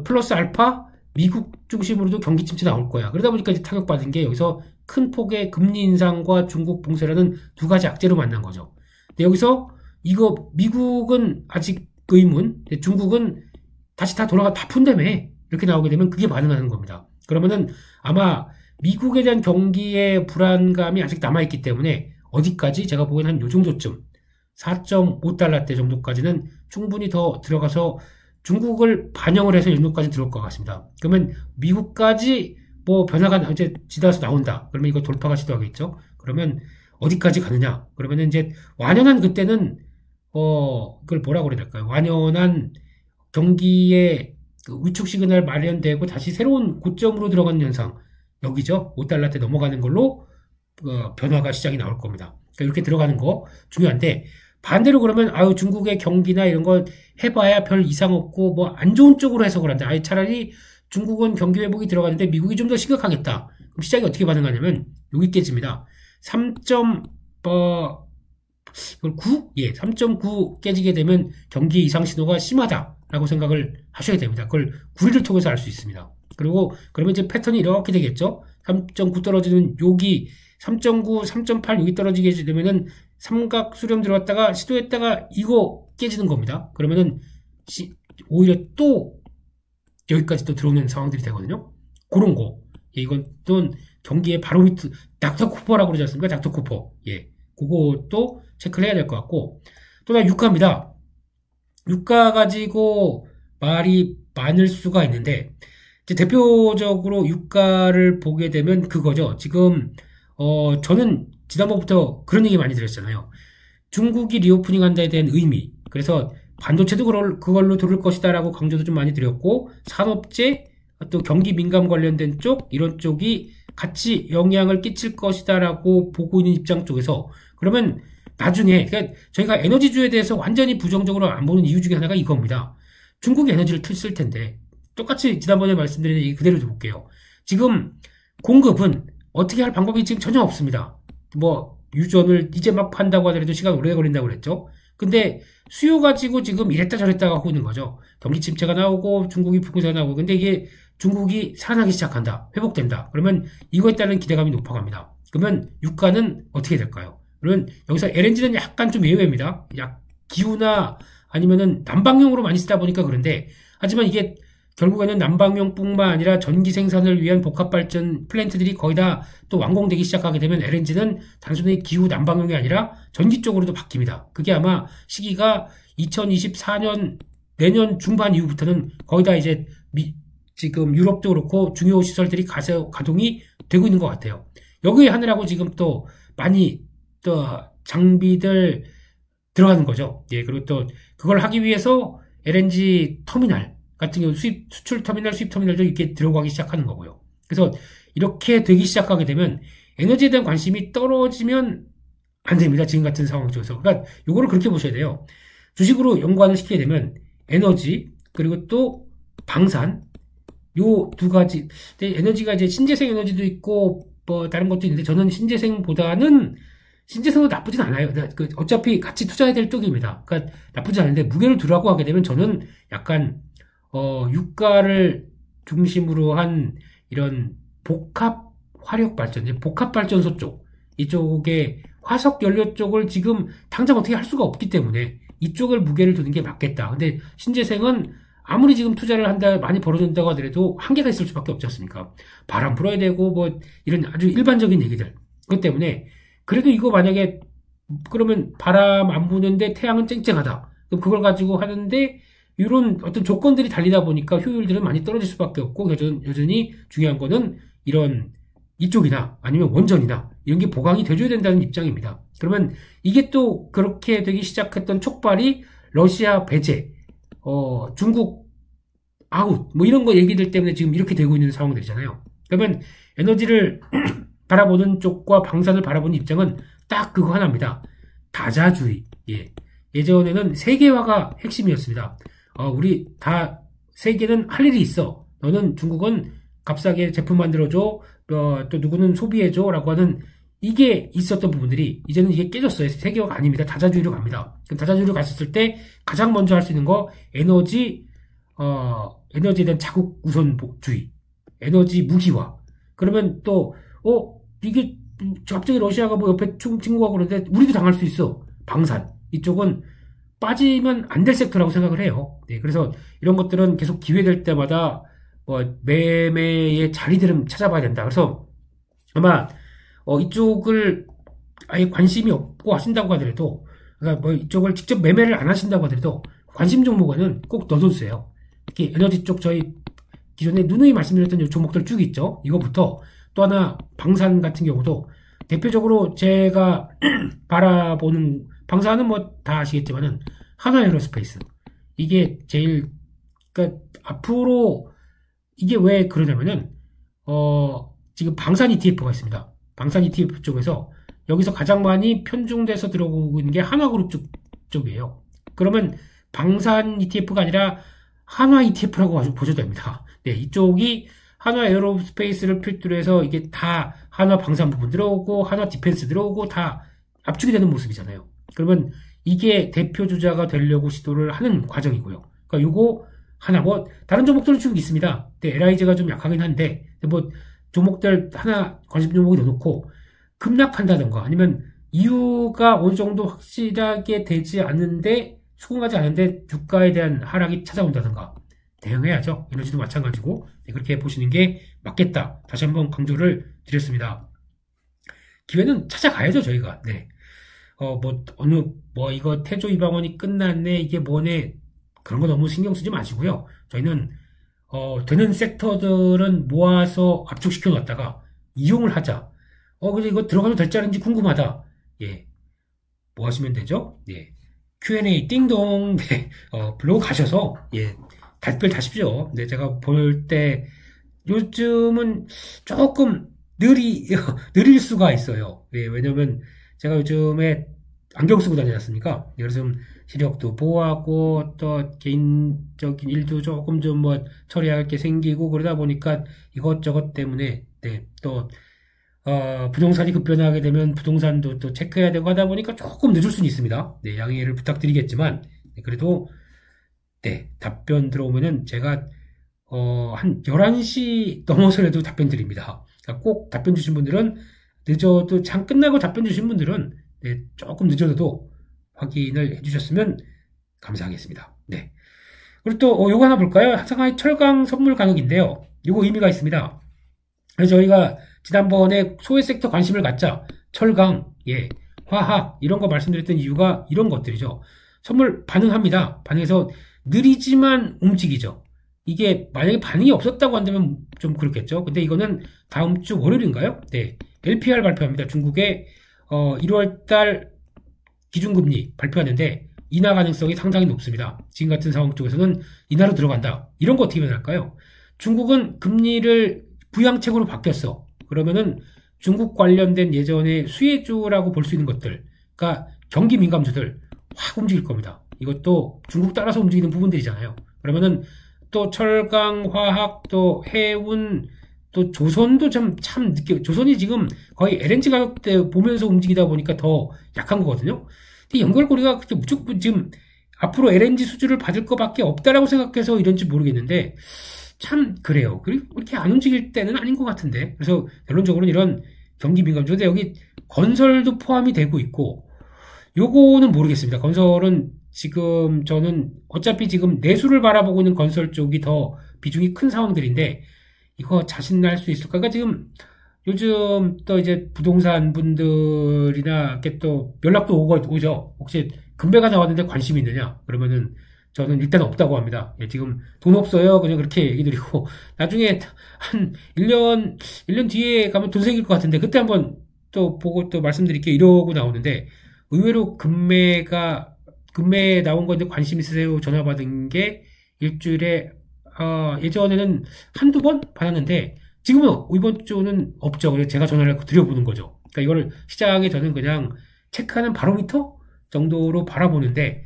플러스 알파 미국 중심으로도 경기 침체 나올 거야. 그러다 보니까 이제 타격받은 게 여기서 큰 폭의 금리 인상과 중국 봉쇄라는 두 가지 악재로 만난 거죠. 근데 여기서 이거 미국은 아직 의문, 중국은 다시 다 푼다며 이렇게 나오게 되면 그게 반응하는 겁니다. 그러면은 아마 미국에 대한 경기의 불안감이 아직 남아있기 때문에 어디까지 제가 보기엔 한 요 정도쯤 4.5달러대 정도까지는 충분히 더 들어가서 중국을 반영을 해서 이 정도까지 들어올 것 같습니다. 그러면 미국까지 뭐 변화가 이제 지나서 나온다. 그러면 이거 돌파가 시도하겠죠. 그러면 어디까지 가느냐? 그러면은 이제 완연한 그때는 그걸 뭐라고 그래야 될까요? 완연한 경기의 그 위축 시그널 마련되고 다시 새로운 고점으로 들어가는 현상. 여기죠. 5달러대 넘어가는 걸로 변화가 시작이 나올 겁니다. 그러니까 이렇게 들어가는 거 중요한데 반대로 그러면 중국의 경기나 이런 거 해봐야 별 이상 없고 뭐 안 좋은 쪽으로 해석을 한다. 차라리 중국은 경기 회복이 들어가는데 미국이 좀 더 심각하겠다. 그럼 시장이 어떻게 반응하냐면 여기 깨집니다. 3.9? 예, 3.9 깨지게 되면 경기 이상 신호가 심하다라고 생각을 하셔야 됩니다. 그걸 구리를 통해서 알 수 있습니다. 그리고 그러면 이제 패턴이 이렇게 되겠죠. 3.9 떨어지는 여기 3.9, 3.8 여기 떨어지게 되면은 삼각 수렴 들어갔다가 시도했다가 이거 깨지는 겁니다. 그러면은 오히려 또 여기까지 또 들어오는 상황들이 되거든요. 그런 거. 예, 이건 또 경기의 바로미터 닥터 쿠퍼라고 그러지 않습니까? 닥터 쿠퍼. 예. 그것도 체크를 해야 될 것 같고 또 하나 유가입니다. 유가 가지고 말이 많을 수가 있는데 이제 대표적으로 유가를 보게 되면 그거죠. 지금 저는 지난번부터 그런 얘기 많이 들었잖아요. 중국이 리오프닝 한다에 대한 의미. 그래서 반도체도 그걸로 돌을 것이다라고 강조도 좀 많이 드렸고 산업재 또 경기 민감 관련된 쪽 이런 쪽이 같이 영향을 끼칠 것이다라고 보고 있는 입장 쪽에서 그러면 나중에 그러니까 저희가 에너지주에 대해서 완전히 부정적으로 안 보는 이유 중에 하나가 이겁니다. 중국이 에너지를 쓸 텐데 똑같이 지난번에 말씀드린 얘기 그대로 좀 볼게요. 지금 공급은 어떻게 할 방법이 지금 전혀 없습니다. 뭐 유전을 이제 막 판다고 하더라도 시간 오래 걸린다고 그랬죠. 근데 수요 가지고 지금 이랬다 저랬다 하고 있는 거죠. 경기 침체가 나오고 중국이 부동산이 나오고 근데 이게 중국이 살아나기 시작한다. 회복된다. 그러면 이거에 따른 기대감이 높아갑니다. 그러면 유가는 어떻게 될까요? 그러면 여기서 LNG는 약간 좀 예외입니다. 기후나 아니면은 난방용으로 많이 쓰다 보니까 그런데 하지만 이게 결국에는 난방용뿐만 아니라 전기 생산을 위한 복합발전 플랜트들이 거의 다 또 완공되기 시작하게 되면 LNG는 단순히 기후 난방용이 아니라 전기 쪽으로도 바뀝니다. 그게 아마 시기가 2024년 내년 중반 이후부터는 거의 다 이제 지금 유럽도 그렇고 중요 시설들이 가동이 되고 있는 것 같아요. 여기에 하느라고 지금 또 많이 또 장비들 들어가는 거죠. 예, 그리고 또 그걸 하기 위해서 LNG 터미널 같은 경우 수출 터미널, 수입 터미널도 이렇게 들어가기 시작하는 거고요. 그래서 이렇게 되기 시작하게 되면 에너지에 대한 관심이 떨어지면 안 됩니다. 지금 같은 상황 속에서. 그러니까 요거를 그렇게 보셔야 돼요. 주식으로 연관을 시키게 되면 에너지 그리고 또 방산 요 두 가지. 근데 에너지가 이제 신재생 에너지도 있고 뭐 다른 것도 있는데 저는 신재생은 나쁘진 않아요. 어차피 같이 투자해야 될 쪽입니다. 그러니까 나쁘지 않은데 무게를 두라고 하게 되면 저는 약간 유가를 중심으로 한 이런 복합 화력 발전, 복합 발전소 쪽 이쪽에 화석 연료 쪽을 지금 당장 어떻게 할 수가 없기 때문에 이쪽을 무게를 두는 게 맞겠다. 근데 신재생은 아무리 지금 투자를 한다 많이 벌어진다고 하더라도 한계가 있을 수밖에 없지 않습니까? 바람 불어야 되고 뭐 이런 아주 일반적인 얘기들. 그렇기 때문에 그래도 이거 만약에 그러면 바람 안 부는데 태양은 쨍쨍하다. 그럼 그걸 가지고 하는데 이런 어떤 조건들이 달리다 보니까 효율들은 많이 떨어질 수밖에 없고 여전히 중요한 거는 이런 이쪽이나 아니면 원전이나 이런 게 보강이 돼줘야 된다는 입장입니다. 그러면 이게 또 그렇게 되기 시작했던 촉발이 러시아 배제, 중국 아웃 뭐 이런 거 얘기들 때문에 지금 이렇게 되고 있는 상황들이잖아요. 그러면 에너지를 바라보는 쪽과 방산을 바라보는 입장은 딱 그거 하나입니다. 다자주의. 예. 예전에는 세계화가 핵심이었습니다. 우리 다 세계는 할 일이 있어. 너는 중국은 값싸게 제품 만들어줘. 또 누구는 소비해줘. 라고 하는 이게 있었던 부분들이 이제는 이게 깨졌어요. 세계화가 아닙니다. 다자주의로 갑니다. 그럼 다자주의로 갔을 때 가장 먼저 할 수 있는 거 에너지에 대한 자국 우선주의. 에너지 무기화. 그러면 또 이게 갑자기 러시아가 뭐 옆에 친구가 그러는데 우리도 당할 수 있어. 방산. 이쪽은 빠지면 안 될 섹터라고 생각을 해요. 네, 그래서 이런 것들은 계속 기회될 때마다 매매의 자리들은 찾아봐야 된다. 그래서 아마 이쪽을 아예 관심이 없고 하신다고 하더라도 그러니까 뭐 이쪽을 직접 매매를 안 하신다고 하더라도 관심 종목에는 꼭 넣어두세요. 특히 에너지 쪽 저희 기존에 누누이 말씀드렸던 종목들 쭉 있죠. 이거부터 또 하나 방산 같은 경우도 대표적으로 제가 바라보는 방산은 뭐 다 아시겠지만은 한화에어로스페이스 이게 제일 그러니까 앞으로 이게 왜 그러냐면은 지금 방산 ETF가 있습니다. 방산 ETF 쪽에서 여기서 가장 많이 편중돼서 들어오고 있는 게 한화그룹 쪽이에요. 그러면 방산 ETF가 아니라 한화 ETF라고 보셔도 됩니다. 네, 이쪽이 한화 에어로스페이스를 필두로 해서 이게 다 한화 방산 부분 들어오고 한화 디펜스 들어오고 다 압축이 되는 모습이잖아요. 그러면 이게 대표 주자가 되려고 시도를 하는 과정이고요. 그러니까 요거 하나 뭐 다른 종목들은 쭉 있습니다. LIG가 좀 약하긴 한데 뭐 종목들 하나 관심 종목이 넣어놓고 급락한다던가 아니면 이유가 어느 정도 확실하게 되지 않는데 수긍하지 않는데 주가에 대한 하락이 찾아온다던가 대응해야죠. 에너지도 마찬가지고 그렇게 보시는 게 맞겠다. 다시 한번 강조를 드렸습니다. 기회는 찾아가야죠 저희가. 네. 이거 태조 이방원이 끝났네 이게 뭐네 그런 거 너무 신경 쓰지 마시고요. 저희는 되는 섹터들은 모아서 압축시켜 놨다가 이용을 하자. 근데 이거 들어가도 될지 아닌지 궁금하다. 예. 뭐 하시면 되죠? 예. Q&A 띵동. 네. 블로그 가셔서 예. 댓글 다십시오. 네, 제가 볼 때 요즘은 조금 느릴 수가 있어요. 예, 왜냐면 제가 요즘에 안경 쓰고 다니지 않습니까? 그래서 좀 시력도 보호하고 또 개인적인 일도 조금 좀 뭐 처리할 게 생기고 그러다 보니까 이것저것 때문에 네, 또 부동산이 급변하게 되면 부동산도 또 체크해야 되고 하다 보니까 조금 늦을 수는 있습니다. 네, 양해를 부탁드리겠지만 네, 그래도 네, 답변 들어오면은 제가 한 11시 넘어서라도 답변 드립니다. 그러니까 꼭 답변 주신 분들은 늦어도 장 끝나고 답변 주신 분들은 네, 조금 늦어도 확인을 해주셨으면 감사하겠습니다. 네. 그리고 또 요거 하나 볼까요? 상하이 철강 선물 가격인데요. 요거 의미가 있습니다. 그래서 저희가 지난번에 소외 섹터 관심을 갖자 철강, 예, 화학 이런 거 말씀드렸던 이유가 이런 것들이죠. 선물 반응합니다. 반응해서 느리지만 움직이죠. 이게 만약에 반응이 없었다고 한다면 좀 그렇겠죠. 근데 이거는 다음 주 월요일인가요? 네. LPR 발표합니다. 중국의 1월달 기준금리 발표하는데 인하 가능성이 상당히 높습니다. 지금 같은 상황 쪽에서는 인하로 들어간다. 이런 거 어떻게 변할까요? 중국은 금리를 부양책으로 바뀌었어. 그러면은 중국 관련된 예전에 수혜주라고 볼 수 있는 것들, 그러니까 경기 민감주들 확 움직일 겁니다. 이것도 중국 따라서 움직이는 부분들이잖아요. 그러면은 또 철강, 화학, 또 해운, 또 조선도 참 늦게, 조선이 지금 거의 LNG 가격대 보면서 움직이다 보니까 더 약한 거거든요. 근데 연결고리가 그렇게 무조건 지금 앞으로 LNG 수주를 받을 것밖에 없다라고 생각해서 이런지 모르겠는데 참 그래요. 그리고 이렇게 안 움직일 때는 아닌 것 같은데. 그래서 결론적으로는 이런 경기 민감주. 근데 여기 건설도 포함이 되고 있고 요거는 모르겠습니다. 건설은 지금 저는 어차피 지금 내수를 바라보고 있는 건설 쪽이 더 비중이 큰 상황들인데 이거 자신날 수 있을까? 그러니까 지금 요즘 또 이제 부동산 분들이나 이렇게 또 연락도 오죠. 혹시 금배가 나왔는데 관심이 있느냐? 그러면은 저는 일단 없다고 합니다. 예, 지금 돈 없어요. 그냥 그렇게 얘기 드리고 나중에 한 1년 뒤에 가면 돈 생길 것 같은데 그때 한번 또 보고 또 말씀드릴게요. 이러고 나오는데 의외로 금매에 나온 건데 관심 있으세요? 전화 받은 게 일주일에 예전에는 한두 번 받았는데 지금은 이번 주는 없죠. 그래서 제가 전화를 드려보는 거죠. 그러니까 이거를 시장에 저는 그냥 체크하는 바로미터 정도로 바라보는데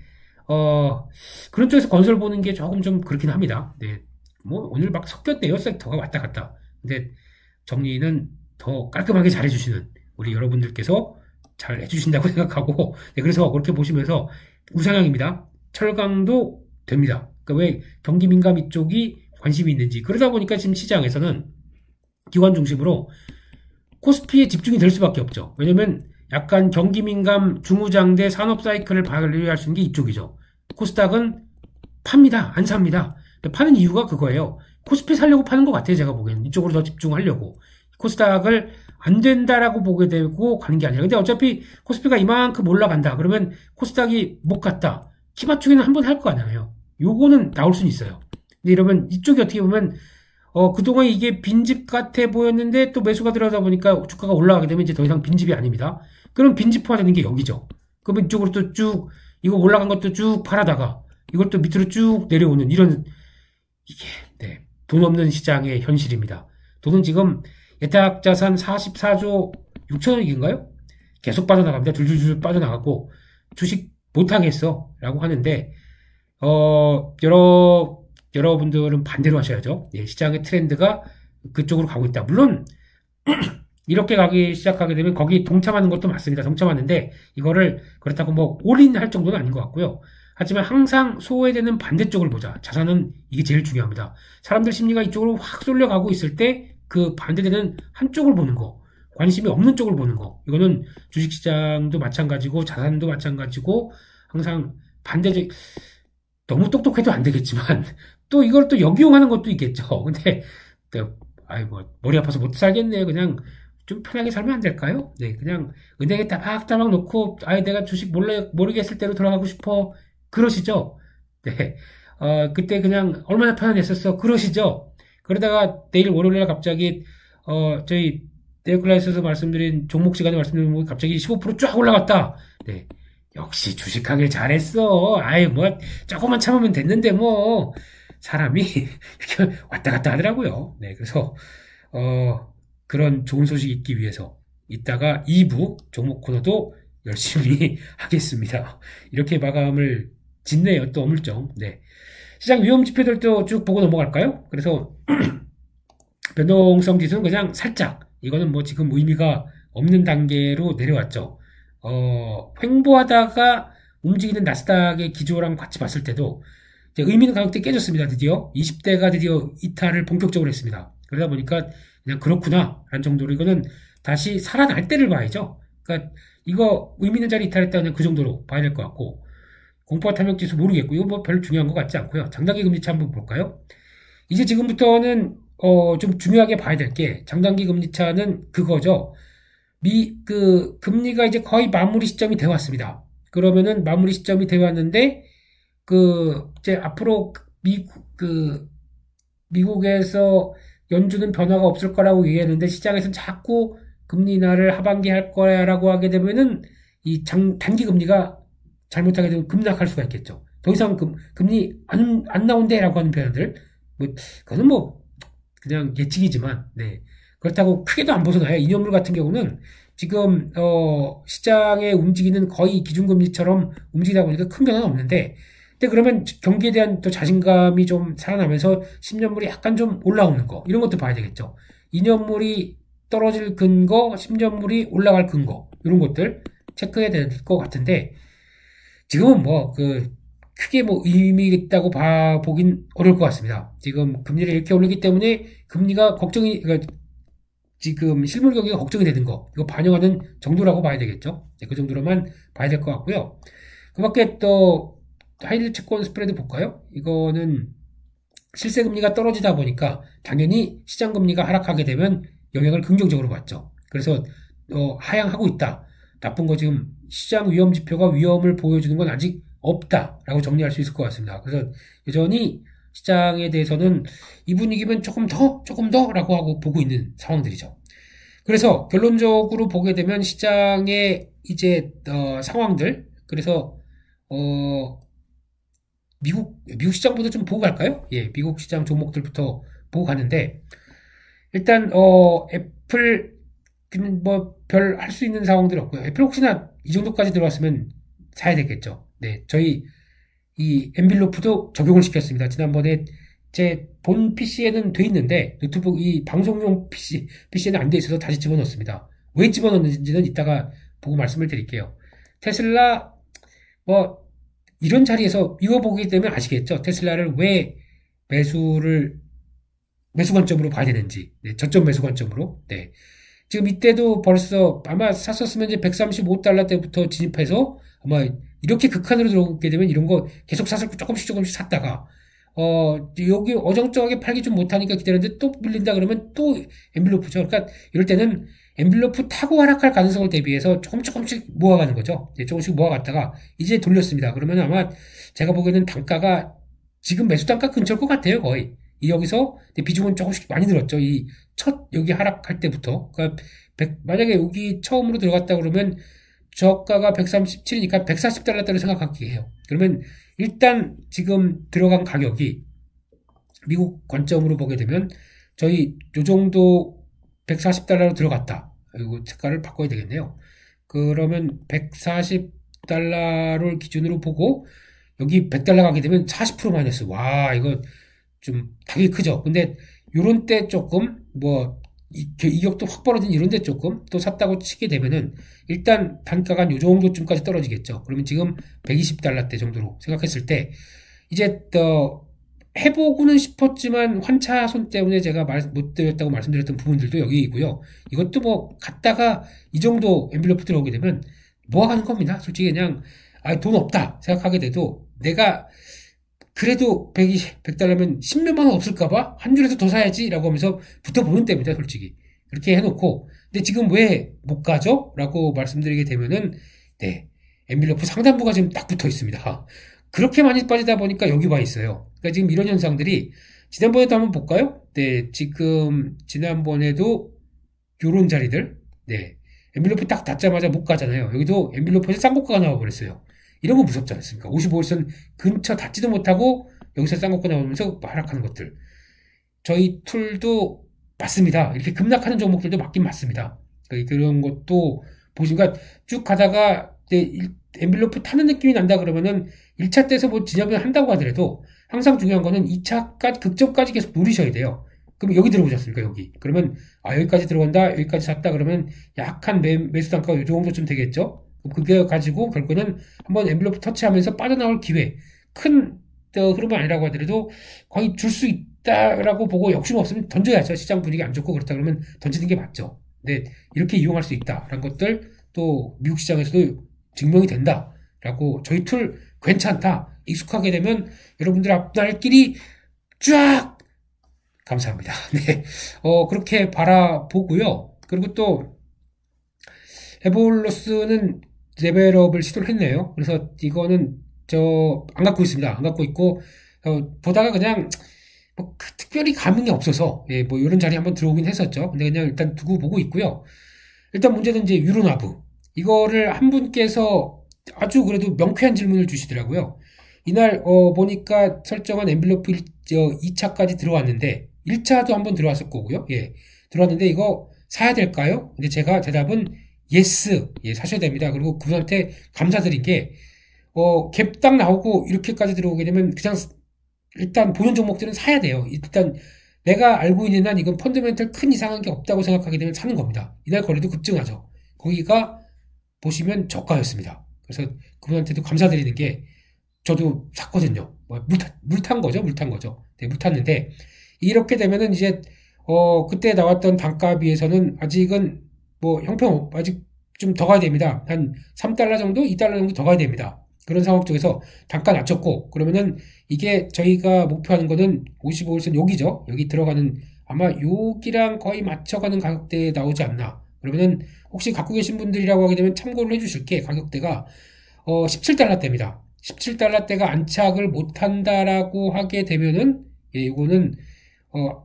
그런 쪽에서 건설 보는 게 조금 좀 그렇긴 합니다. 네. 뭐 오늘 막 섞였네요. 섹터가 왔다 갔다. 근데 정리는 더 깔끔하게 잘 해주시는 우리 여러분들께서 잘 해주신다고 생각하고 네, 그래서 그렇게 보시면서 우상향입니다. 철강도 됩니다. 그러니까 왜 경기 민감 이쪽이 관심이 있는지 그러다 보니까 지금 시장에서는 기관 중심으로 코스피에 집중이 될 수밖에 없죠. 왜냐면 약간 경기 민감 중후장대 산업 사이클을 발휘할 수 있는 게 이쪽이죠. 코스닥은 팝니다. 안 삽니다. 파는 이유가 그거예요. 코스피 살려고 파는 것 같아요. 제가 보기에는 이쪽으로 더 집중하려고. 코스닥을 안 된다라고 보게 되고 가는 게 아니라. 근데 어차피 코스피가 이만큼 올라간다. 그러면 코스닥이 못 갔다. 키 맞추기는 한번 할 거 아니에요. 요거는 나올 수는 있어요. 근데 이러면 이쪽이 어떻게 보면 그동안 이게 빈집 같아 보였는데 또 매수가 들어가다 보니까 주가가 올라가게 되면 이제 더 이상 빈집이 아닙니다. 그럼 빈집화되는 게 여기죠. 그러면 이쪽으로 또 쭉 이거 올라간 것도 쭉 팔아다가 이걸 또 밑으로 쭉 내려오는 이런 이게 네, 돈 없는 시장의 현실입니다. 돈은 지금 예탁자산 44조 6천억인가요? 계속 빠져나갑니다. 줄줄줄 빠져나가고 주식 못하겠어 라고 하는데 여러분들은 반대로 하셔야죠. 예, 시장의 트렌드가 그쪽으로 가고 있다. 물론 이렇게 가기 시작하게 되면 거기 동참하는 것도 맞습니다. 동참하는데 이거를 그렇다고 뭐 올인할 정도는 아닌 것 같고요. 하지만 항상 소외되는 반대쪽을 보자. 자산은 이게 제일 중요합니다. 사람들 심리가 이쪽으로 확 쏠려가고 있을 때 그 반대되는 한쪽을 보는 거, 관심이 없는 쪽을 보는 거. 이거는 주식시장도 마찬가지고 자산도 마찬가지고 항상 반대적 너무 똑똑해도 안 되겠지만 또 이걸 또 역이용하는 것도 있겠죠. 근데 뭐 머리 아파서 못 살겠네요. 그냥 좀 편하게 살면 안 될까요? 네, 그냥 은행에 따박따박 놓고 내가 주식 모르겠을 대로 돌아가고 싶어. 그러시죠? 네. 그때 그냥 얼마나 편안했었어. 그러시죠? 그러다가 내일 월요일날 갑자기 저희 네오클라스에서 말씀드린 종목 시간에 말씀드린 뭐 갑자기 15%쫙 올라갔다. 네. 역시 주식하길 잘했어. 뭐 조금만 참으면 됐는데 뭐 사람이 이렇게 왔다 갔다 하더라고요. 네, 그래서 그런 좋은 소식 있기 위해서 이따가 2부 종목 코너도 열심히 하겠습니다. 이렇게 마감을 짓네요. 또 어물쩡. 네. 시장 위험 지표들도 쭉 보고 넘어갈까요? 그래서 변동성 지수는 그냥 살짝, 이거는 뭐 지금 의미가 없는 단계로 내려왔죠. 횡보하다가 움직이는 나스닥의 기조랑 같이 봤을 때도 이제 의미 있는 가격대 깨졌습니다. 드디어 20대가 드디어 이탈을 본격적으로 했습니다. 그러다 보니까 그냥 그렇구나 라는 정도로, 이거는 다시 살아날 때를 봐야죠. 그러니까 이거 의미 있는 자리 이탈했다면 그 정도로 봐야 될 것 같고, 공포와 탐욕 지수 모르겠고, 이거 뭐 별 중요한 것 같지 않고요. 장단기 금리차 한번 볼까요? 이제 지금부터는 좀 중요하게 봐야 될 게, 장단기 금리차는 그거죠. 금리가 이제 거의 마무리 시점이 되어 왔습니다. 그러면은 마무리 시점이 되어 왔는데, 이제 앞으로 미국에서 연준은 변화가 없을 거라고 얘기했는데, 시장에서는 자꾸 금리 인하를 하반기 할 거라고 하게 되면은, 단기 금리가 잘못하게 되면 급락할 수가 있겠죠. 더 이상 금리 안 나온대라고 하는 표현들, 그거는 그냥 예측이지만, 네. 그렇다고 크게도 안 벗어나요. 인연물 같은 경우는 지금, 시장에 움직이는 거의 기준금리처럼 움직이다 보니까 큰 변화는 없는데, 근데 그러면 경기에 대한 또 자신감이 좀 살아나면서 10년물이 약간 좀 올라오는 거, 이런 것도 봐야 되겠죠. 2년물이 떨어질 근거, 10년물이 올라갈 근거, 이런 것들 체크해야 될 것 같은데, 지금은 크게 의미 있다고 보긴 어려울 것 같습니다. 지금 금리를 이렇게 올리기 때문에 금리가 그러니까 지금 실물 경기가 걱정이 되는 거, 이거 반영하는 정도라고 봐야 되겠죠. 네, 그 정도로만 봐야 될 것 같고요. 그 밖에 또 하이힐 채권 스프레드 볼까요? 이거는 실세 금리가 떨어지다 보니까 당연히 시장 금리가 하락하게 되면 영향을 긍정적으로 받죠. 그래서 하향하고 있다. 나쁜 거 지금 시장 위험 지표가 위험을 보여주는 건 아직 없다라고 정리할 수 있을 것 같습니다. 그래서 여전히 시장에 대해서는 이 분위기면 조금 더라고 하고 보고 있는 상황들이죠. 그래서 결론적으로 보게 되면 시장의 이제 상황들, 그래서 미국 시장부터 좀 보고 갈까요? 예, 미국 시장 종목들부터 보고 가는데, 일단 애플 별 할 수 있는 상황들이 없고요. 애플 혹시나 이 정도까지 들어왔으면 사야 되겠죠. 네, 저희 이 엔빌로프도 적용을 시켰습니다. 지난번에 제 본 PC에는 돼 있는데, 노트북 이 방송용 PC에는 안 돼 있어서 다시 집어넣습니다. 왜 집어넣는지는 이따가 보고 말씀을 드릴게요. 테슬라 이런 자리에서 이거 보게 되면 아시겠죠? 테슬라를 왜 매수 관점으로 봐야 되는지. 네, 저점 매수 관점으로. 네. 지금 이때도 벌써 아마 샀었으면 이제 135달러 때부터 진입해서 아마 이렇게 극한으로 들어오게 되면 이런 거 계속 조금씩 샀다가, 여기 어정쩡하게 팔기 좀 못하니까 기다렸는데 또 밀린다 그러면 또 엔빌로프죠. 그러니까 이럴 때는 엔빌로프 타고 하락할 가능성을 대비해서 조금씩 모아가는 거죠. 네, 조금씩 모아갔다가 이제 돌렸습니다. 그러면 아마 제가 보기에는 단가가 지금 매수 단가 근처일 것 같아요, 거의. 여기서 비중은 조금씩 많이 늘었죠. 여기 하락할 때부터. 그러니까 만약에 여기 처음으로 들어갔다 그러면 저가가 137이니까 140달러대로 생각하기 해요. 그러면 일단 지금 들어간 가격이 미국 관점으로 보게 되면 저희 요 정도 140달러로 들어갔다. 이거 색깔을 바꿔야 되겠네요. 그러면 140달러를 기준으로 보고 여기 100달러 가게 되면 40% 마이너스. 와, 이거 좀 타격이 크죠. 근데 요런 때 조금 이격도 확 벌어진 이런 데 조금 또 샀다고 치게 되면은 일단 단가가 요 정도쯤까지 떨어지겠죠. 그러면 지금 120달러대 정도로 생각했을 때 이제 해보고는 싶었지만 환차손 때문에 제가 못 드렸다고 말씀드렸던 부분들도 여기 있고요. 이것도 갔다가 이 정도 엔빌로프 들어오게 되면 모아가는 겁니다. 솔직히 그냥 돈 없다 생각하게 돼도 내가 그래도 100달러면 10몇만 원 없을까봐 한 줄에서 더 사야지 라고 하면서 붙어보는 때입니다. 솔직히 그렇게 해놓고, 근데 지금 왜 못 가죠? 라고 말씀드리게 되면은 네, 엔빌로프 상단부가 지금 딱 붙어 있습니다. 그렇게 많이 빠지다 보니까 여기 와 있어요. 그러니까 지금 이런 현상들이 지난번에도 한번 볼까요? 네, 지난번에도 요런 자리들, 네, 엔빌로프 딱 닫자마자 못 가잖아요. 여기도 엔빌로프에서 쌍고가가 나와버렸어요. 이런 거 무섭지 않습니까? 55일선 근처 닿지도 못하고 여기서 쌍고가 나오면서 하락하는 것들. 저희 툴도 맞습니다. 이렇게 급락하는 종목들도 맞긴 맞습니다. 그런 것도 보시니까 쭉 가다가 엔빌로프 타는 느낌이 난다 그러면은 1차 때에서 뭐 진입을 한다고 하더라도 항상 중요한 거는 2차까지 극점까지 계속 누리셔야 돼요. 그럼 여기 들어보셨습니까? 여기. 그러면 여기까지 들어간다. 여기까지 샀다 그러면 약한 매수 단가가 이 정도쯤 되겠죠? 그게 가지고 결국은 한번 엔빌로프 터치하면서 빠져나올 기회. 큰 흐름은 아니라고 하더라도 거의 줄 수 있다라고 보고 욕심 없으면 던져야죠. 시장 분위기 안 좋고 그렇다 그러면 던지는 게 맞죠. 근데 이렇게 이용할 수 있다라는 것들 또 미국 시장에서도 증명이 된다라고 저희 툴 괜찮다. 익숙하게 되면 여러분들 앞날길이 쫙 감사합니다. 네. 그렇게 바라보고요. 그리고 또 에볼로스는 레벨업을 시도를 했네요. 그래서 이거는 안 갖고 있습니다. 안 갖고 있고 보다가 그냥 뭐 특별히 감흥이 없어서 뭐 이런 자리에 한번 들어오긴 했었죠. 근데 그냥 일단 두고 보고 있고요. 일단 문제는 이제 유로나브 이거를 한 분께서 아주 그래도 명쾌한 질문을 주시더라고요. 이날 보니까 설정한 엔빌로프 2차까지 들어왔는데 1차도 한번 들어왔을 거고요. 예. 들어왔는데 이거 사야 될까요? 근데 제가 대답은 예스. 예, 사셔야 됩니다. 그리고 그분한테 감사드린 게 갭 딱 나오고 이렇게까지 들어오게 되면 그냥 일단 보는 종목들은 사야 돼요. 일단 내가 알고 있는 한 이건 펀더멘털 큰 이상한 게 없다고 생각하게 되면 사는 겁니다. 이날 거래도 급증하죠. 거기가 보시면 저가였습니다. 그래서 그분한테도 감사드리는 게 저도 샀거든요. 물 탄 거죠. 물 탄 거죠. 네, 물 탔는데 이렇게 되면은 이제 그때 나왔던 단가 비해서는 아직은 뭐 형평 아직 좀 더 가야 됩니다. 한 3달러 정도, 2달러 정도 더 가야 됩니다. 그런 상황 쪽에서 단가 낮췄고 그러면은 이게 저희가 목표하는 거는 55일선 여기죠. 여기 들어가는 아마 여기랑 거의 맞춰가는 가격대에 나오지 않나. 그러면은 혹시 갖고 계신 분들이라고 하게 되면 참고를 해주실 게 가격대가 17달러대입니다. 17달러대가 안착을 못한다라고 하게 되면은 이거는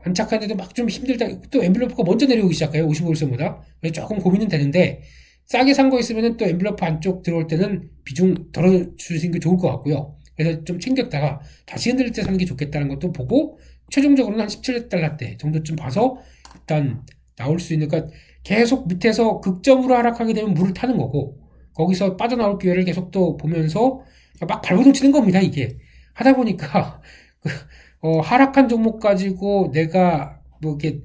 안착하는데도 막 좀 힘들다. 또 엔블러프가 먼저 내려오기 시작해요. 55일선보다. 그래서 조금 고민은 되는데 싸게 산 거 있으면은 또 엔블러프 안쪽 들어올 때는 비중 덜어주시는 게 좋을 것 같고요. 그래서 좀 챙겼다가 다시 흔들릴 때 사는 게 좋겠다는 것도 보고 최종적으로는 한 17달러대 정도쯤 봐서 일단 나올 수 있는, 그러니까 계속 밑에서 극점으로 하락하게 되면 물을 타는 거고 거기서 빠져나올 기회를 계속 또 보면서 막 발버둥 치는 겁니다. 이게 하다 보니까 하락한 종목 가지고 내가 뭐 이렇게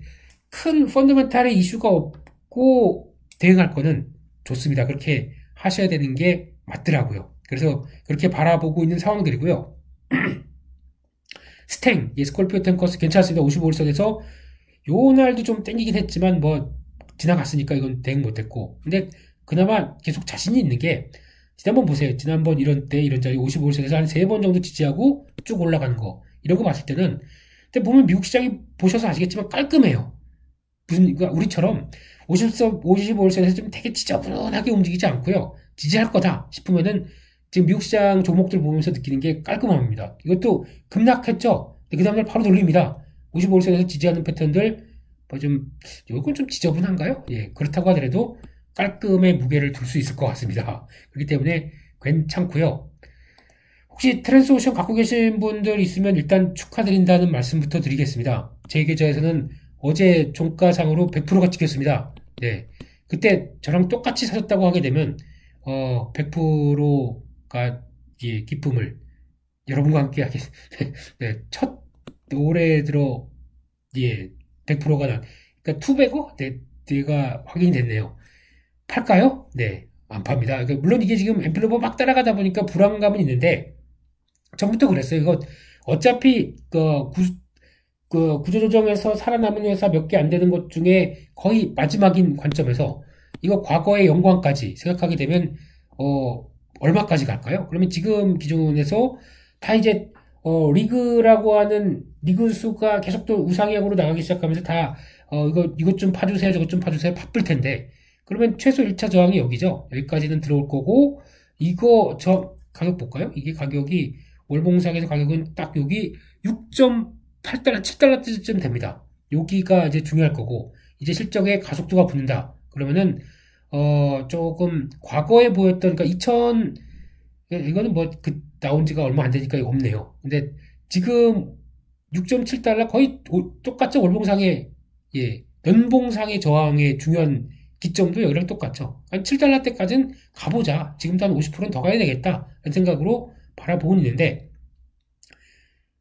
큰 펀더멘탈의 이슈가 없고 대응할 거는 좋습니다. 그렇게 하셔야 되는 게 맞더라고요. 그래서 그렇게 바라보고 있는 상황들이고요. 스탱, 스콜피오 탱커스 괜찮습니다. 55일선에서 요 날도 좀 땡기긴 했지만 뭐 지나갔으니까 이건 대응 못했고, 근데 그나마 계속 자신이 있는 게 지난번 보세요. 지난번 이런 때 이런 자리 55일선에서 한 3번 정도 지지하고 쭉 올라가는 거 이런 거 봤을 때는, 근데 보면 미국 시장이 보셔서 아시겠지만 깔끔해요. 그러니까 우리처럼 55일선에서 좀 되게 지저분하게 움직이지 않고요. 지지할 거다 싶으면은 지금 미국 시장 종목들 보면서 느끼는 게 깔끔합니다. 이것도 급락했죠. 그 다음날 바로 돌립니다. 55일선에서 지지하는 패턴들 이건 좀 지저분한가요? 예, 그렇다고 하더라도 깔끔의 무게를 둘 수 있을 것 같습니다. 그렇기 때문에 괜찮고요. 혹시 트랜스오션 갖고 계신 분들 있으면 일단 축하드린다는 말씀부터 드리겠습니다. 제 계좌에서는 어제 종가상으로 100%가 찍혔습니다. 네. 그때 저랑 똑같이 사셨다고 하게 되면 100%가 기쁨을 여러분과 함께 하겠습니다. 네, 첫 올해 들어 100%가 그러니까 투베거 내가 확인이 됐네요. 팔까요? 네, 안 팝니다. 그러니까 물론 이게 지금 엠플로버 막 따라가다 보니까 불안감은 있는데 전부터 그랬어요. 이거 어차피 구조조정에서 살아남은 회사 몇 개 안 되는 것 중에 거의 마지막인 관점에서 이거 과거의 영광까지 생각하게 되면 얼마까지 갈까요? 그러면 지금 기준에서 다 이제 리그라고 하는 리그 수가 계속 또 우상향으로 나가기 시작하면서 다 이것 좀 파주세요, 저것 좀 파주세요, 바쁠 텐데, 그러면 최소 1차 저항이 여기죠. 여기까지는 들어올 거고, 이거 가격 볼까요? 이게 가격이 월봉상에서 가격은 딱 여기 6.8달러, 7달러쯤 됩니다. 여기가 이제 중요할 거고, 이제 실적에 가속도가 붙는다. 그러면은 조금 과거에 보였던, 그러니까 이거는 뭐 나온 지가 얼마 안 되니까 없네요. 근데 지금 6.7달러 거의 똑같죠. 월봉상에 예, 연봉상의 저항의 중요한 기점도 여기랑 똑같죠. 한 7달러 때까지는 가보자. 지금도 한 50%는 더 가야 되겠다. 라는 생각으로 바라보고 있는데,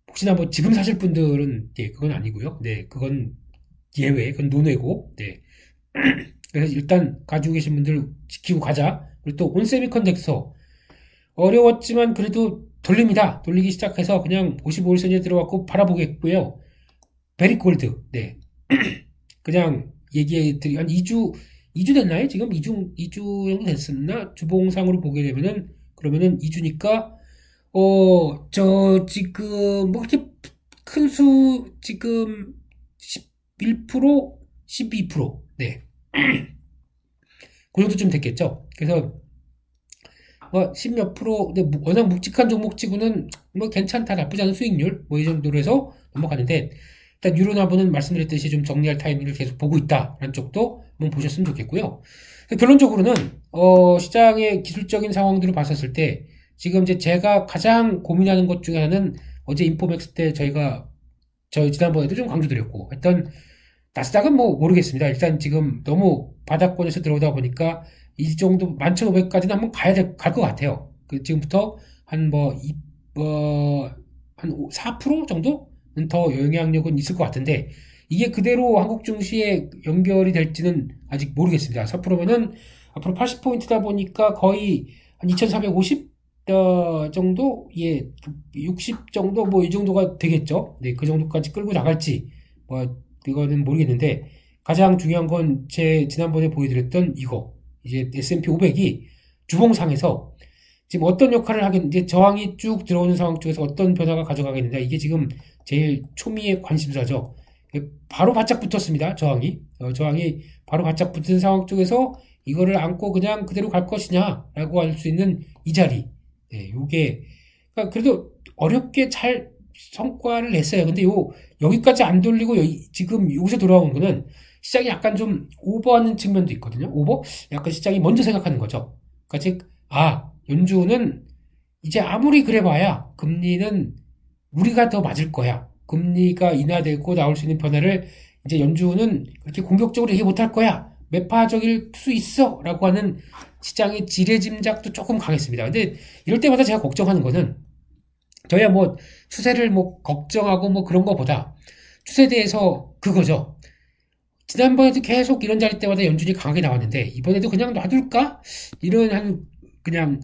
혹시나 뭐 지금 사실 분들은, 예, 그건 아니고요. 네, 그건 예외, 그건 논외고, 네. 그래서 일단 가지고 계신 분들 지키고 가자. 그리고 또 온세미컨덱터. 어려웠지만 그래도 돌립니다. 돌리기 시작해서 그냥 55일선에 들어왔고 바라보겠고요. 베리골드. 네. 그냥 얘기해드리, 한 2주 됐나요? 지금 2주 정도 됐었나? 주봉상으로 보게 되면은, 그러면은 2주니까, 지금, 뭐, 그렇게 큰 수, 지금, 11%, 12%. 네. 그 정도쯤 됐겠죠? 그래서, 뭐, 10몇 프로, 근데 워낙 묵직한 종목치고는, 뭐, 괜찮다, 나쁘지 않은 수익률, 뭐, 이 정도로 해서 넘어가는데, 일단 유로나보는 말씀드렸듯이 좀 정리할 타이밍을 계속 보고 있다라는 쪽도 한번 보셨으면 좋겠고요. 결론적으로는 시장의 기술적인 상황들을 봤었을 때 지금 이제 제가 가장 고민하는 것 중에 하나는 어제 인포맥스 때 저희 지난번에도 좀 강조드렸고 했던 나스닥은 뭐 모르겠습니다. 일단 지금 너무 바닥권에서 들어오다 보니까 이 정도 11,500까지는 한번 갈 것 같아요. 지금부터 한 한 4% 정도? 더 영향력은 있을 것 같은데 이게 그대로 한국 증시에 연결이 될지는 아직 모르겠습니다. 4%면은 앞으로 80포인트다 보니까 거의 한 2450 정도, 예, 60 정도, 뭐 이 정도가 되겠죠. 네, 그 정도까지 끌고 나갈지 뭐 그거는 모르겠는데 가장 중요한 건 지난번에 보여드렸던 이거 이제 S&P 500이 주봉상에서 지금 어떤 역할을 이제 저항이 쭉 들어오는 상황 쪽에서 어떤 변화가 가져가겠느냐. 이게 지금 제일 초미의 관심사죠. 바로 바짝 붙었습니다. 저항이 바로 바짝 붙은 상황 쪽에서 이거를 안고 그냥 그대로 갈 것이냐라고 할 수 있는 이 자리. 네, 요게, 그러니까 그래도 어렵게 잘 성과를 냈어요. 근데 여기까지 안 돌리고 지금 여기서 돌아온 거는 시장이 약간 좀 오버하는 측면도 있거든요. 오버? 약간 시장이 먼저 생각하는 거죠. 그러니까 즉, 연준은 이제 아무리 그래봐야 금리는 우리가 더 맞을 거야. 금리가 인하되고 나올 수 있는 변화를 이제 연준은 그렇게 공격적으로 얘기 못할 거야. 매파적일 수 있어. 라고 하는 시장의 지레짐작도 조금 강했습니다. 근데 이럴 때마다 제가 걱정하는 거는 저야 뭐 추세를 뭐 걱정하고 뭐 그런 거보다 추세에 대해서 그거죠. 지난번에도 계속 이런 자리 때마다 연준이 강하게 나왔는데 이번에도 그냥 놔둘까? 이런 그냥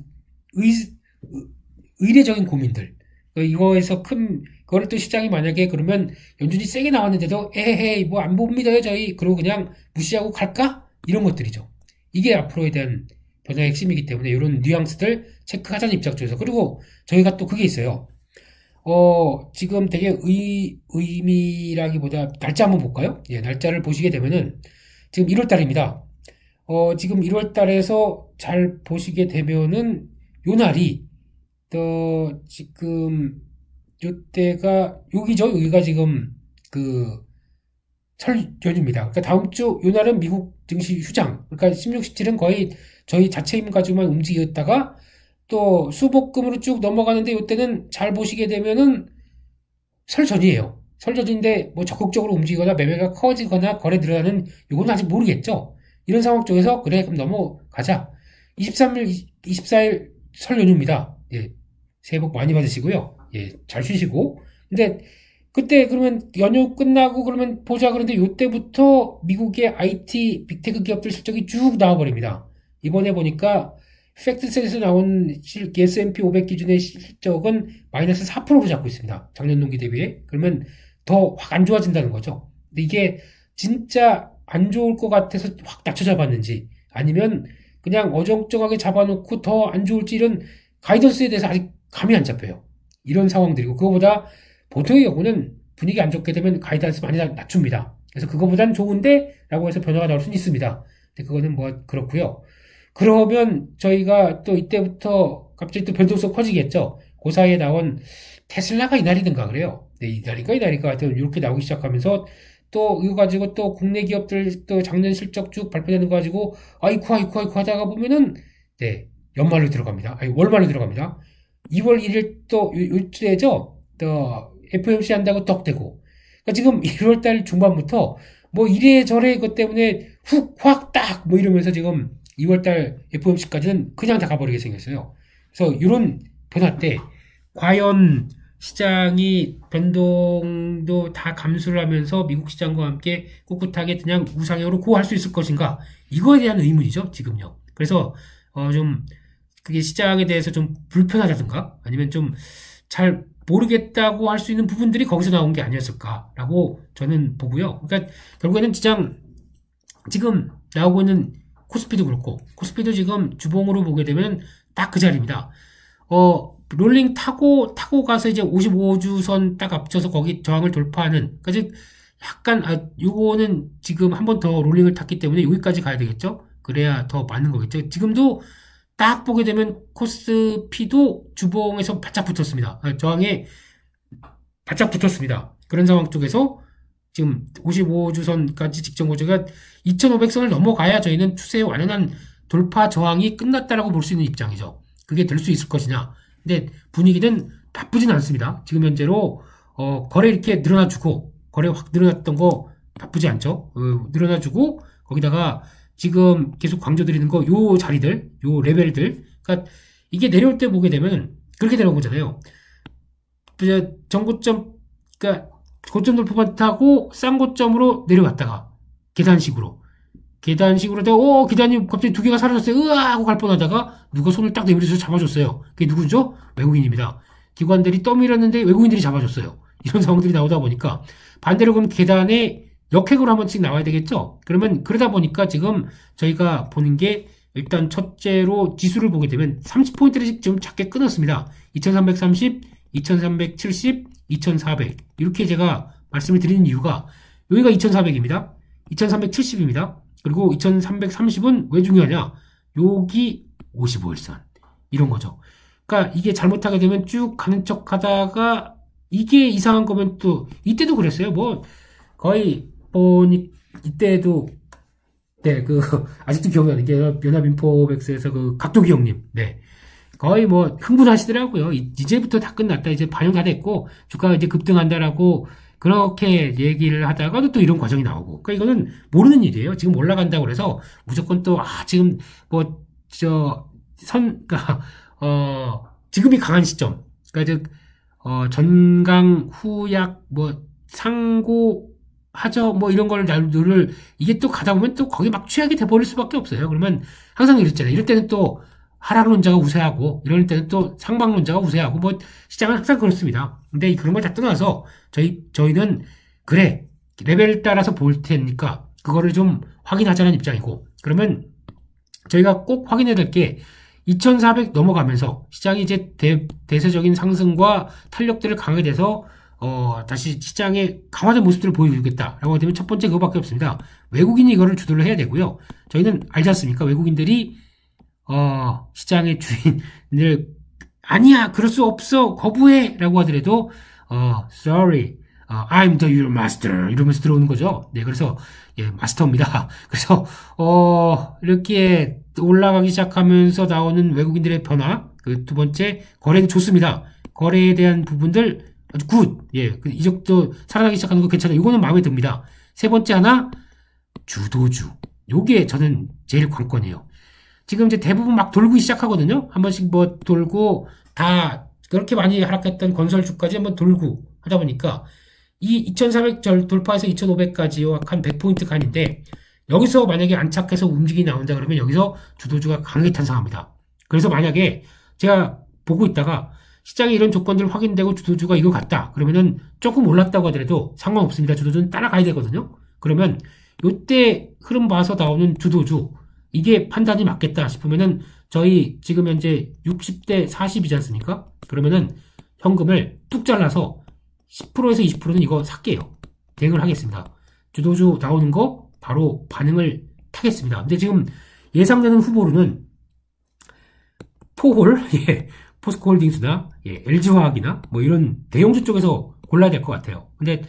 의례적인 고민들. 이거에서 그거를 또 시장이 만약에 그러면 연준이 세게 나왔는데도 에헤이 뭐 안 봅니다요 저희 그러고 그냥 무시하고 갈까? 이런 것들이죠. 이게 앞으로에 대한 변화의 핵심이기 때문에 이런 뉘앙스들 체크하자는 입장 쪽에서 그리고 저희가 또 그게 있어요. 지금 되게 의미라기보다 날짜 한번 볼까요? 예, 날짜를 보시게 되면은 지금 1월 달입니다. 지금 1월 달에서 잘 보시게 되면은 요 날이 지금 요때가 여기가 지금 설 연휴입니다. 그러니까 다음 주 요 날은 미국 증시 휴장. 그러니까 16, 17은 거의 저희 자체 힘 가지고만 움직였다가 또 수복금으로 쭉 넘어가는데 요때는 잘 보시게 되면은 설 전이에요. 설 전인데 뭐 적극적으로 움직이거나 매매가 커지거나 거래 늘어나는 요건 아직 모르겠죠. 이런 상황 쪽에서 그래 그럼 넘어가자. 23일, 24일 설 연휴입니다. 예. 새해 복 많이 받으시고요. 예, 잘 쉬시고. 근데 그때 그러면 연휴 끝나고 그러면 보자 그런데 요때부터 미국의 IT 빅테크 기업들 실적이 쭉 나와버립니다. 이번에 보니까 팩트셋에서 나온 S&P 500 기준의 실적은 마이너스 4%로 잡고 있습니다. 작년 동기 대비에. 그러면 더 확 안 좋아진다는 거죠. 근데 이게 진짜 안 좋을 것 같아서 확 낮춰 잡았는지 아니면 그냥 어정쩡하게 잡아놓고 더 안 좋을지 이런 가이던스에 대해서 아직 감이 안 잡혀요. 이런 상황들이고 그거보다 보통의 경우는 분위기 안 좋게 되면 가이던스 많이 낮춥니다. 그래서 그거보다는 좋은데 라고 해서 변화가 나올 수는 있습니다. 근데 그거는 뭐 그렇고요. 그러면 저희가 또 이때부터 갑자기 또 변동성 커지겠죠. 그 사이에 나온 테슬라가 이날이든가 그래요. 네, 이날인가 하여튼 이렇게 나오기 시작하면서 또 이거 가지고 또 국내 기업들 또 작년 실적 쭉 발표되는 거 가지고 아이쿠 하다가 보면은 네 연말로 들어갑니다. 월말로 들어갑니다. 2월 1일 또 요때죠. 또 FOMC 한다고 떡대고. 그러니까 지금 1월달 중반부터 뭐 이래저래 것 때문에 훅, 확, 딱 뭐 이러면서 지금 2월달 FOMC까지는 그냥 다 가버리게 생겼어요. 그래서 이런 변화 때 과연 시장이 변동도 다 감수를 하면서 미국 시장과 함께 꿋꿋하게 그냥 우상향으로 고할 수 있을 것인가? 이거에 대한 의문이죠, 지금요. 그래서 좀 그게 시장에 대해서 좀 불편하다든가 아니면 좀 잘 모르겠다고 할 수 있는 부분들이 거기서 나온 게 아니었을까라고 저는 보고요. 그러니까 결국에는 지금 나오고 있는 코스피도 그렇고 코스피도 지금 주봉으로 보게 되면 딱 그 자리입니다. 롤링 타고 가서 이제 55주선 딱 앞서서 거기 저항을 돌파하는, 그러니까 약간, 요거는 지금 한 번 더 롤링을 탔기 때문에 여기까지 가야 되겠죠? 그래야 더 맞는 거겠죠? 지금도 딱 보게 되면 코스피도 주봉에서 바짝 붙었습니다. 저항에 바짝 붙었습니다. 그런 상황 쪽에서 지금 55주선까지 직전 고지가 2500선을 넘어가야 저희는 추세에 완연한 돌파 저항이 끝났다라고 볼 수 있는 입장이죠. 그게 될 수 있을 것이냐. 근데 분위기는 나쁘진 않습니다. 지금 현재로 거래 이렇게 늘어나주고 거래 확 늘어났던 거 나쁘지 않죠. 늘어나주고 거기다가 지금 계속 강조드리는 거 요 자리들, 요 레벨들, 그러니까 이게 내려올 때 보게 되면 그렇게 내려온 거잖아요. 정고점, 그러니까 고점 돌파만 타고 싼 고점으로 내려갔다가 계단식으로 되고 계단이 갑자기 두 개가 사라졌어요. 으아 하고 갈 뻔하다가 누가 손을 딱 내밀어서 잡아줬어요. 그게 누구죠? 외국인입니다. 기관들이 떠밀었는데 외국인들이 잡아줬어요. 이런 상황들이 나오다 보니까 반대로 그럼 계단에 역행으로 한 번씩 나와야 되겠죠? 그러면 그러다 보니까 지금 저희가 보는 게 일단 첫째로 지수를 보게 되면 30포인트를 좀 작게 끊었습니다. 2330, 2370, 2400 이렇게 제가 말씀을 드리는 이유가 여기가 2400입니다. 2370입니다. 그리고 2330은 왜 중요하냐? 여기 55일선 이런 거죠. 그러니까 이게 잘못하게 되면 쭉 가는 척 하다가 이게 이상한 거면 또 이때도 그랬어요. 뭐 거의 보니 이때도 네, 아직도 기억나는 게 연합인포백스에서 각도기 형님, 네. 거의 뭐 흥분하시더라고요. 이제부터 다 끝났다. 이제 반영 다 됐고 주가가 이제 급등한다라고 그렇게 얘기를 하다가도 또 이런 과정이 나오고. 그러니까 이거는 모르는 일이에요. 지금 올라간다고 그래서 무조건 또 지금 그러니까 지금이 강한 시점. 그러니까 전강 후약 상고 하죠. 이런 거를 이게 또 가다 보면 또 거기 막 취하게 돼버릴 수밖에 없어요. 그러면 항상 이랬잖아요. 이럴 때는 또 하락론자가 우세하고, 이럴 때는 또 상방론자가 우세하고, 시장은 항상 그렇습니다. 근데 그런 걸 다 떠나서, 저희는, 그래, 레벨 따라서 볼 테니까, 그거를 좀 확인하자는 입장이고, 그러면, 저희가 꼭 확인해야 될 게, 2400 넘어가면서, 시장이 이제 대세적인 상승과 탄력들을 강하게 돼서, 다시 시장의 강화된 모습들을 보여주겠다라고 되면 첫 번째 그거밖에 없습니다. 외국인이 이거를 주도를 해야 되고요. 저희는 알지 않습니까? 외국인들이 시장의 주인을 아니야, 그럴 수 없어, 거부해 라고 하더라도 sorry, I'm the your master 이러면서 들어오는 거죠. 네, 그래서 예, 마스터입니다. 그래서 이렇게 올라가기 시작하면서 나오는 외국인들의 변화, 그 두 번째 거래는 좋습니다. 거래에 대한 부분들 아주 굿. 예, 이적도 살아나기 시작하는 거 괜찮아요. 이거는 마음에 듭니다. 세 번째 하나, 주도주. 요게 저는 제일 관건이에요. 지금 이제 대부분 막 돌고 시작하거든요. 한 번씩 돌고 다 그렇게 많이 하락했던 건설주까지 한번 돌고 하다 보니까 이 2400 돌파해서 2500까지 약 한 100포인트 간인데 여기서 만약에 안착해서 움직임이 나온다 그러면 여기서 주도주가 강하게 탄생합니다. 그래서 만약에 제가 보고 있다가 시장에 이런 조건들 확인되고 주도주가 이거 같다. 그러면은 조금 올랐다고 하더라도 상관없습니다. 주도주는 따라가야 되거든요. 그러면 요때 흐름 봐서 나오는 주도주 이게 판단이 맞겠다 싶으면은 저희 지금 현재 60대 40이지 않습니까? 그러면은 현금을 뚝 잘라서 10%에서 20%는 이거 살게요. 대응을 하겠습니다. 주도주 나오는 거 바로 반응을 타겠습니다. 근데 지금 예상되는 후보로는 포홀, 예, 포스코홀딩스나 예, LG화학이나 이런 대형주 쪽에서 골라야 될 것 같아요. 근데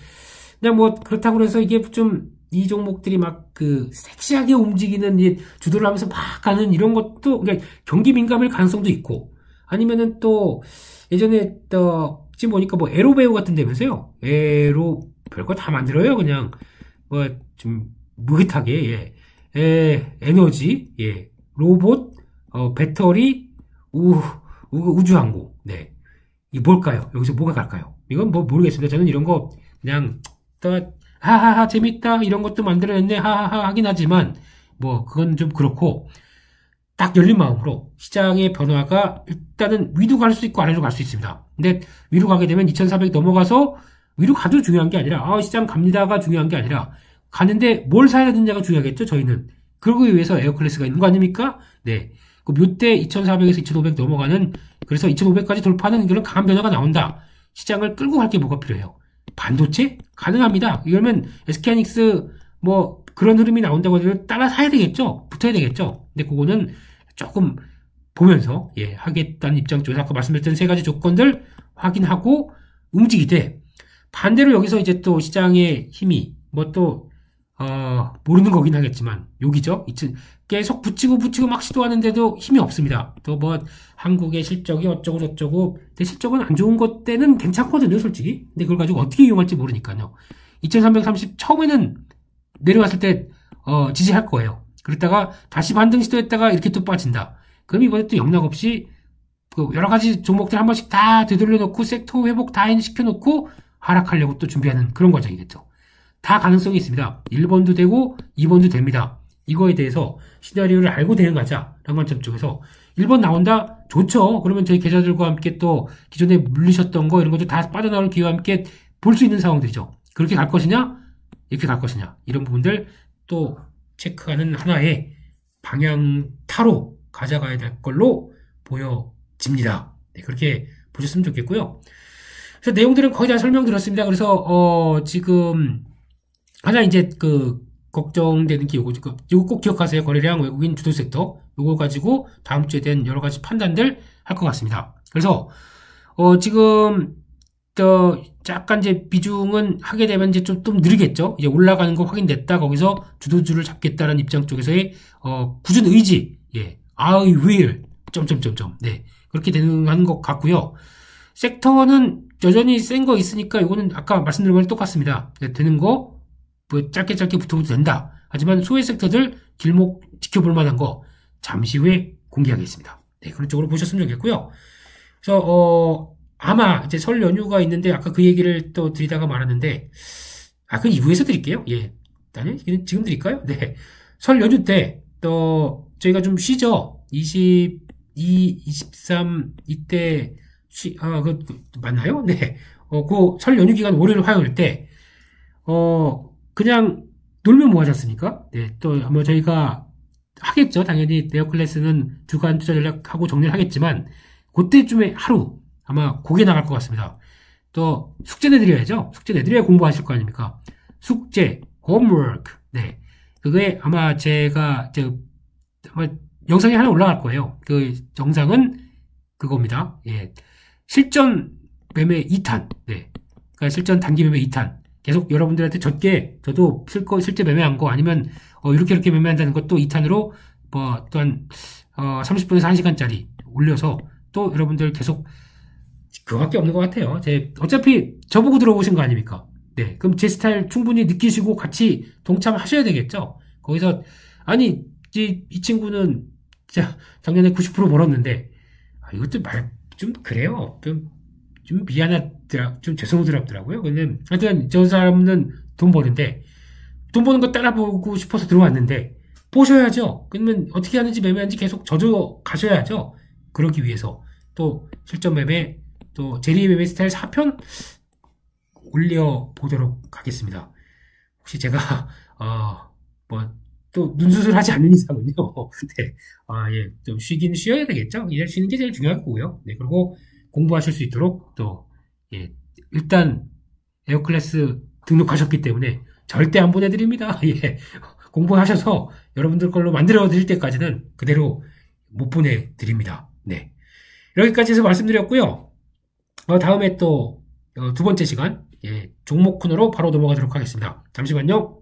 그냥 그렇다고 해서 이게 좀 이 종목들이 막 섹시하게 움직이는 주도를 하면서 막 가는 이런 것도 그러니까 경기 민감할 가능성도 있고 아니면은 또 예전에 지금 보니까 에로 배우 같은 데면서요. 에로 별거 다 만들어요. 그냥 좀 느긋하게, 에너지, 로봇, 배터리, 우주항공. 네. 이게 뭘까요? 여기서 뭐가 갈까요? 이건 뭐 모르겠습니다. 저는 이런 거 그냥 또 하하하 재밌다 이런 것도 만들어냈네 하하하 하긴 하지만 뭐 그건 좀 그렇고 딱 열린 마음으로 시장의 변화가 일단은 위로 갈 수 있고 아래로 갈 수 있습니다. 근데 위로 가게 되면 2400 넘어가서 위로 가도 중요한 게 아니라 시장 갑니다가 중요한 게 아니라 가는데 뭘 사야 되느냐가 중요하겠죠. 저희는 그러기 위해서 에어클래스가 있는 거 아닙니까? 네. 그 묘때 2400에서 2500 넘어가는 그래서 2500까지 돌파하는 그런 강한 변화가 나온다. 시장을 끌고 갈 게 뭐가 필요해요? 반도체? 가능합니다. 이러면 SK하이닉스 뭐 그런 흐름이 나온다고 해도 따라 사야 되겠죠? 붙어야 되겠죠? 근데 그거는 조금 보면서 하겠다는 입장 쪽에서 아까 말씀드렸던 세 가지 조건들 확인하고 움직이되 반대로 여기서 이제 또 시장의 힘이 뭐 또 모르는 거긴 하겠지만 여기죠. 계속 붙이고 막 시도하는데도 힘이 없습니다. 또 뭐 한국의 실적이 어쩌고 저쩌고 근데 실적은 안 좋은 것 때는 괜찮거든요 솔직히. 근데 그걸 가지고 어떻게 이용할지 모르니까요. 2330 처음에는 내려왔을 때 지지할 거예요. 그랬다가 다시 반등 시도했다가 이렇게 또 빠진다. 그럼 이번에 또 영락 없이 그 여러 가지 종목들 한 번씩 다 되돌려 놓고 섹터 회복 다 시켜놓고 하락하려고 또 준비하는 그런 과정이겠죠. 다 가능성이 있습니다. 1번도 되고 2번도 됩니다. 이거에 대해서 시나리오를 알고 대응하자라는 관점 쪽에서 1번 나온다? 좋죠. 그러면 저희 계좌들과 함께 또 기존에 물리셨던 거 이런 것도 다 빠져나올 기회와 함께 볼 수 있는 상황들이죠. 그렇게 갈 것이냐? 이렇게 갈 것이냐? 이런 부분들 또 체크하는 하나의 방향타로 가져가야 될 걸로 보여집니다. 네, 그렇게 보셨으면 좋겠고요. 그래서 내용들은 거의 다 설명드렸습니다. 그래서 지금 하나 이제 걱정되는 게 요거 꼭 기억하세요. 거래량 외국인 주도 섹터 요거 가지고 다음 주에 대한 여러 가지 판단들 할 것 같습니다. 그래서 지금 약간 이제 비중은 하게 되면 이제 좀 느리겠죠. 이제 올라가는 거 확인됐다. 거기서 주도주를 잡겠다는 입장 쪽에서의 굳은 의지, I will 네 그렇게 되는 것 같고요. 섹터는 여전히 센 거 있으니까 이거는 아까 말씀드린 거랑 똑같습니다. 되는 거 뭐 짧게 붙어도 된다. 하지만 소외 섹터들 길목 지켜볼 만한 거 잠시 후에 공개하겠습니다. 네, 그런 쪽으로 보셨으면 좋겠고요. 그래서 아마 이제 설 연휴가 있는데 아까 그 얘기를 또 드리다가 말았는데 그건 2부에서 드릴게요. 아니 지금 드릴까요? 네, 설 연휴 때 또 저희가 좀 쉬죠. 22, 23 이때 맞나요? 네, 그 설 연휴 기간 월요일 화요일 때 그냥 놀면 뭐하지 않습니까? 네, 또 아마 저희가 하겠죠. 당연히 네오클래스는 주간 투자 전략하고 정리를 하겠지만 그때쯤에 하루 아마 고개 나갈 것 같습니다. 또 숙제 내드려야죠. 숙제 내드려야 공부하실 거 아닙니까? 숙제, 홈워크. 네, 그게 아마 제가 아마 영상이 하나 올라갈 거예요. 그 영상은 그겁니다. 실전 매매 2탄. 네, 그러니까 실전 단기 매매 2탄. 계속 여러분들한테 저도 실제 매매한 거 아니면 이렇게 매매한다는 것도 2탄으로 뭐 또한 30분에서 1시간짜리 올려서 또 여러분들 계속 그거밖에 없는 것 같아요. 어차피 저보고 들어오신 거 아닙니까? 네, 그럼 제 스타일 충분히 느끼시고 같이 동참하셔야 되겠죠. 거기서 아니 이 친구는 작년에 90% 벌었는데 이것도 좀 그래요. 좀 미안하더라, 좀 죄송하더라고요. 근데 하여튼 저 사람은 돈 버는데 돈 버는 거 따라보고 싶어서 들어왔는데 보셔야죠. 그러면 어떻게 하는지 매매하는지 계속 저도 가셔야죠. 그러기 위해서 또 실전 매매 또 제리 매매 스타일 4편 올려보도록 하겠습니다. 혹시 제가 뭐 또 눈수술 하지 않는 이상은요. 네. 좀 쉬긴 쉬어야 되겠죠. 이제 쉬는 게 제일 중요할 거고요. 네, 그리고 공부하실 수 있도록 또 일단 에어클래스 등록하셨기 때문에 절대 안 보내드립니다. 공부하셔서 여러분들 걸로 만들어 드릴 때까지는 그대로 못 보내드립니다. 네, 여기까지 해서 말씀드렸고요. 다음에 또 두 번째 시간 종목 코너로 바로 넘어가도록 하겠습니다. 잠시만요.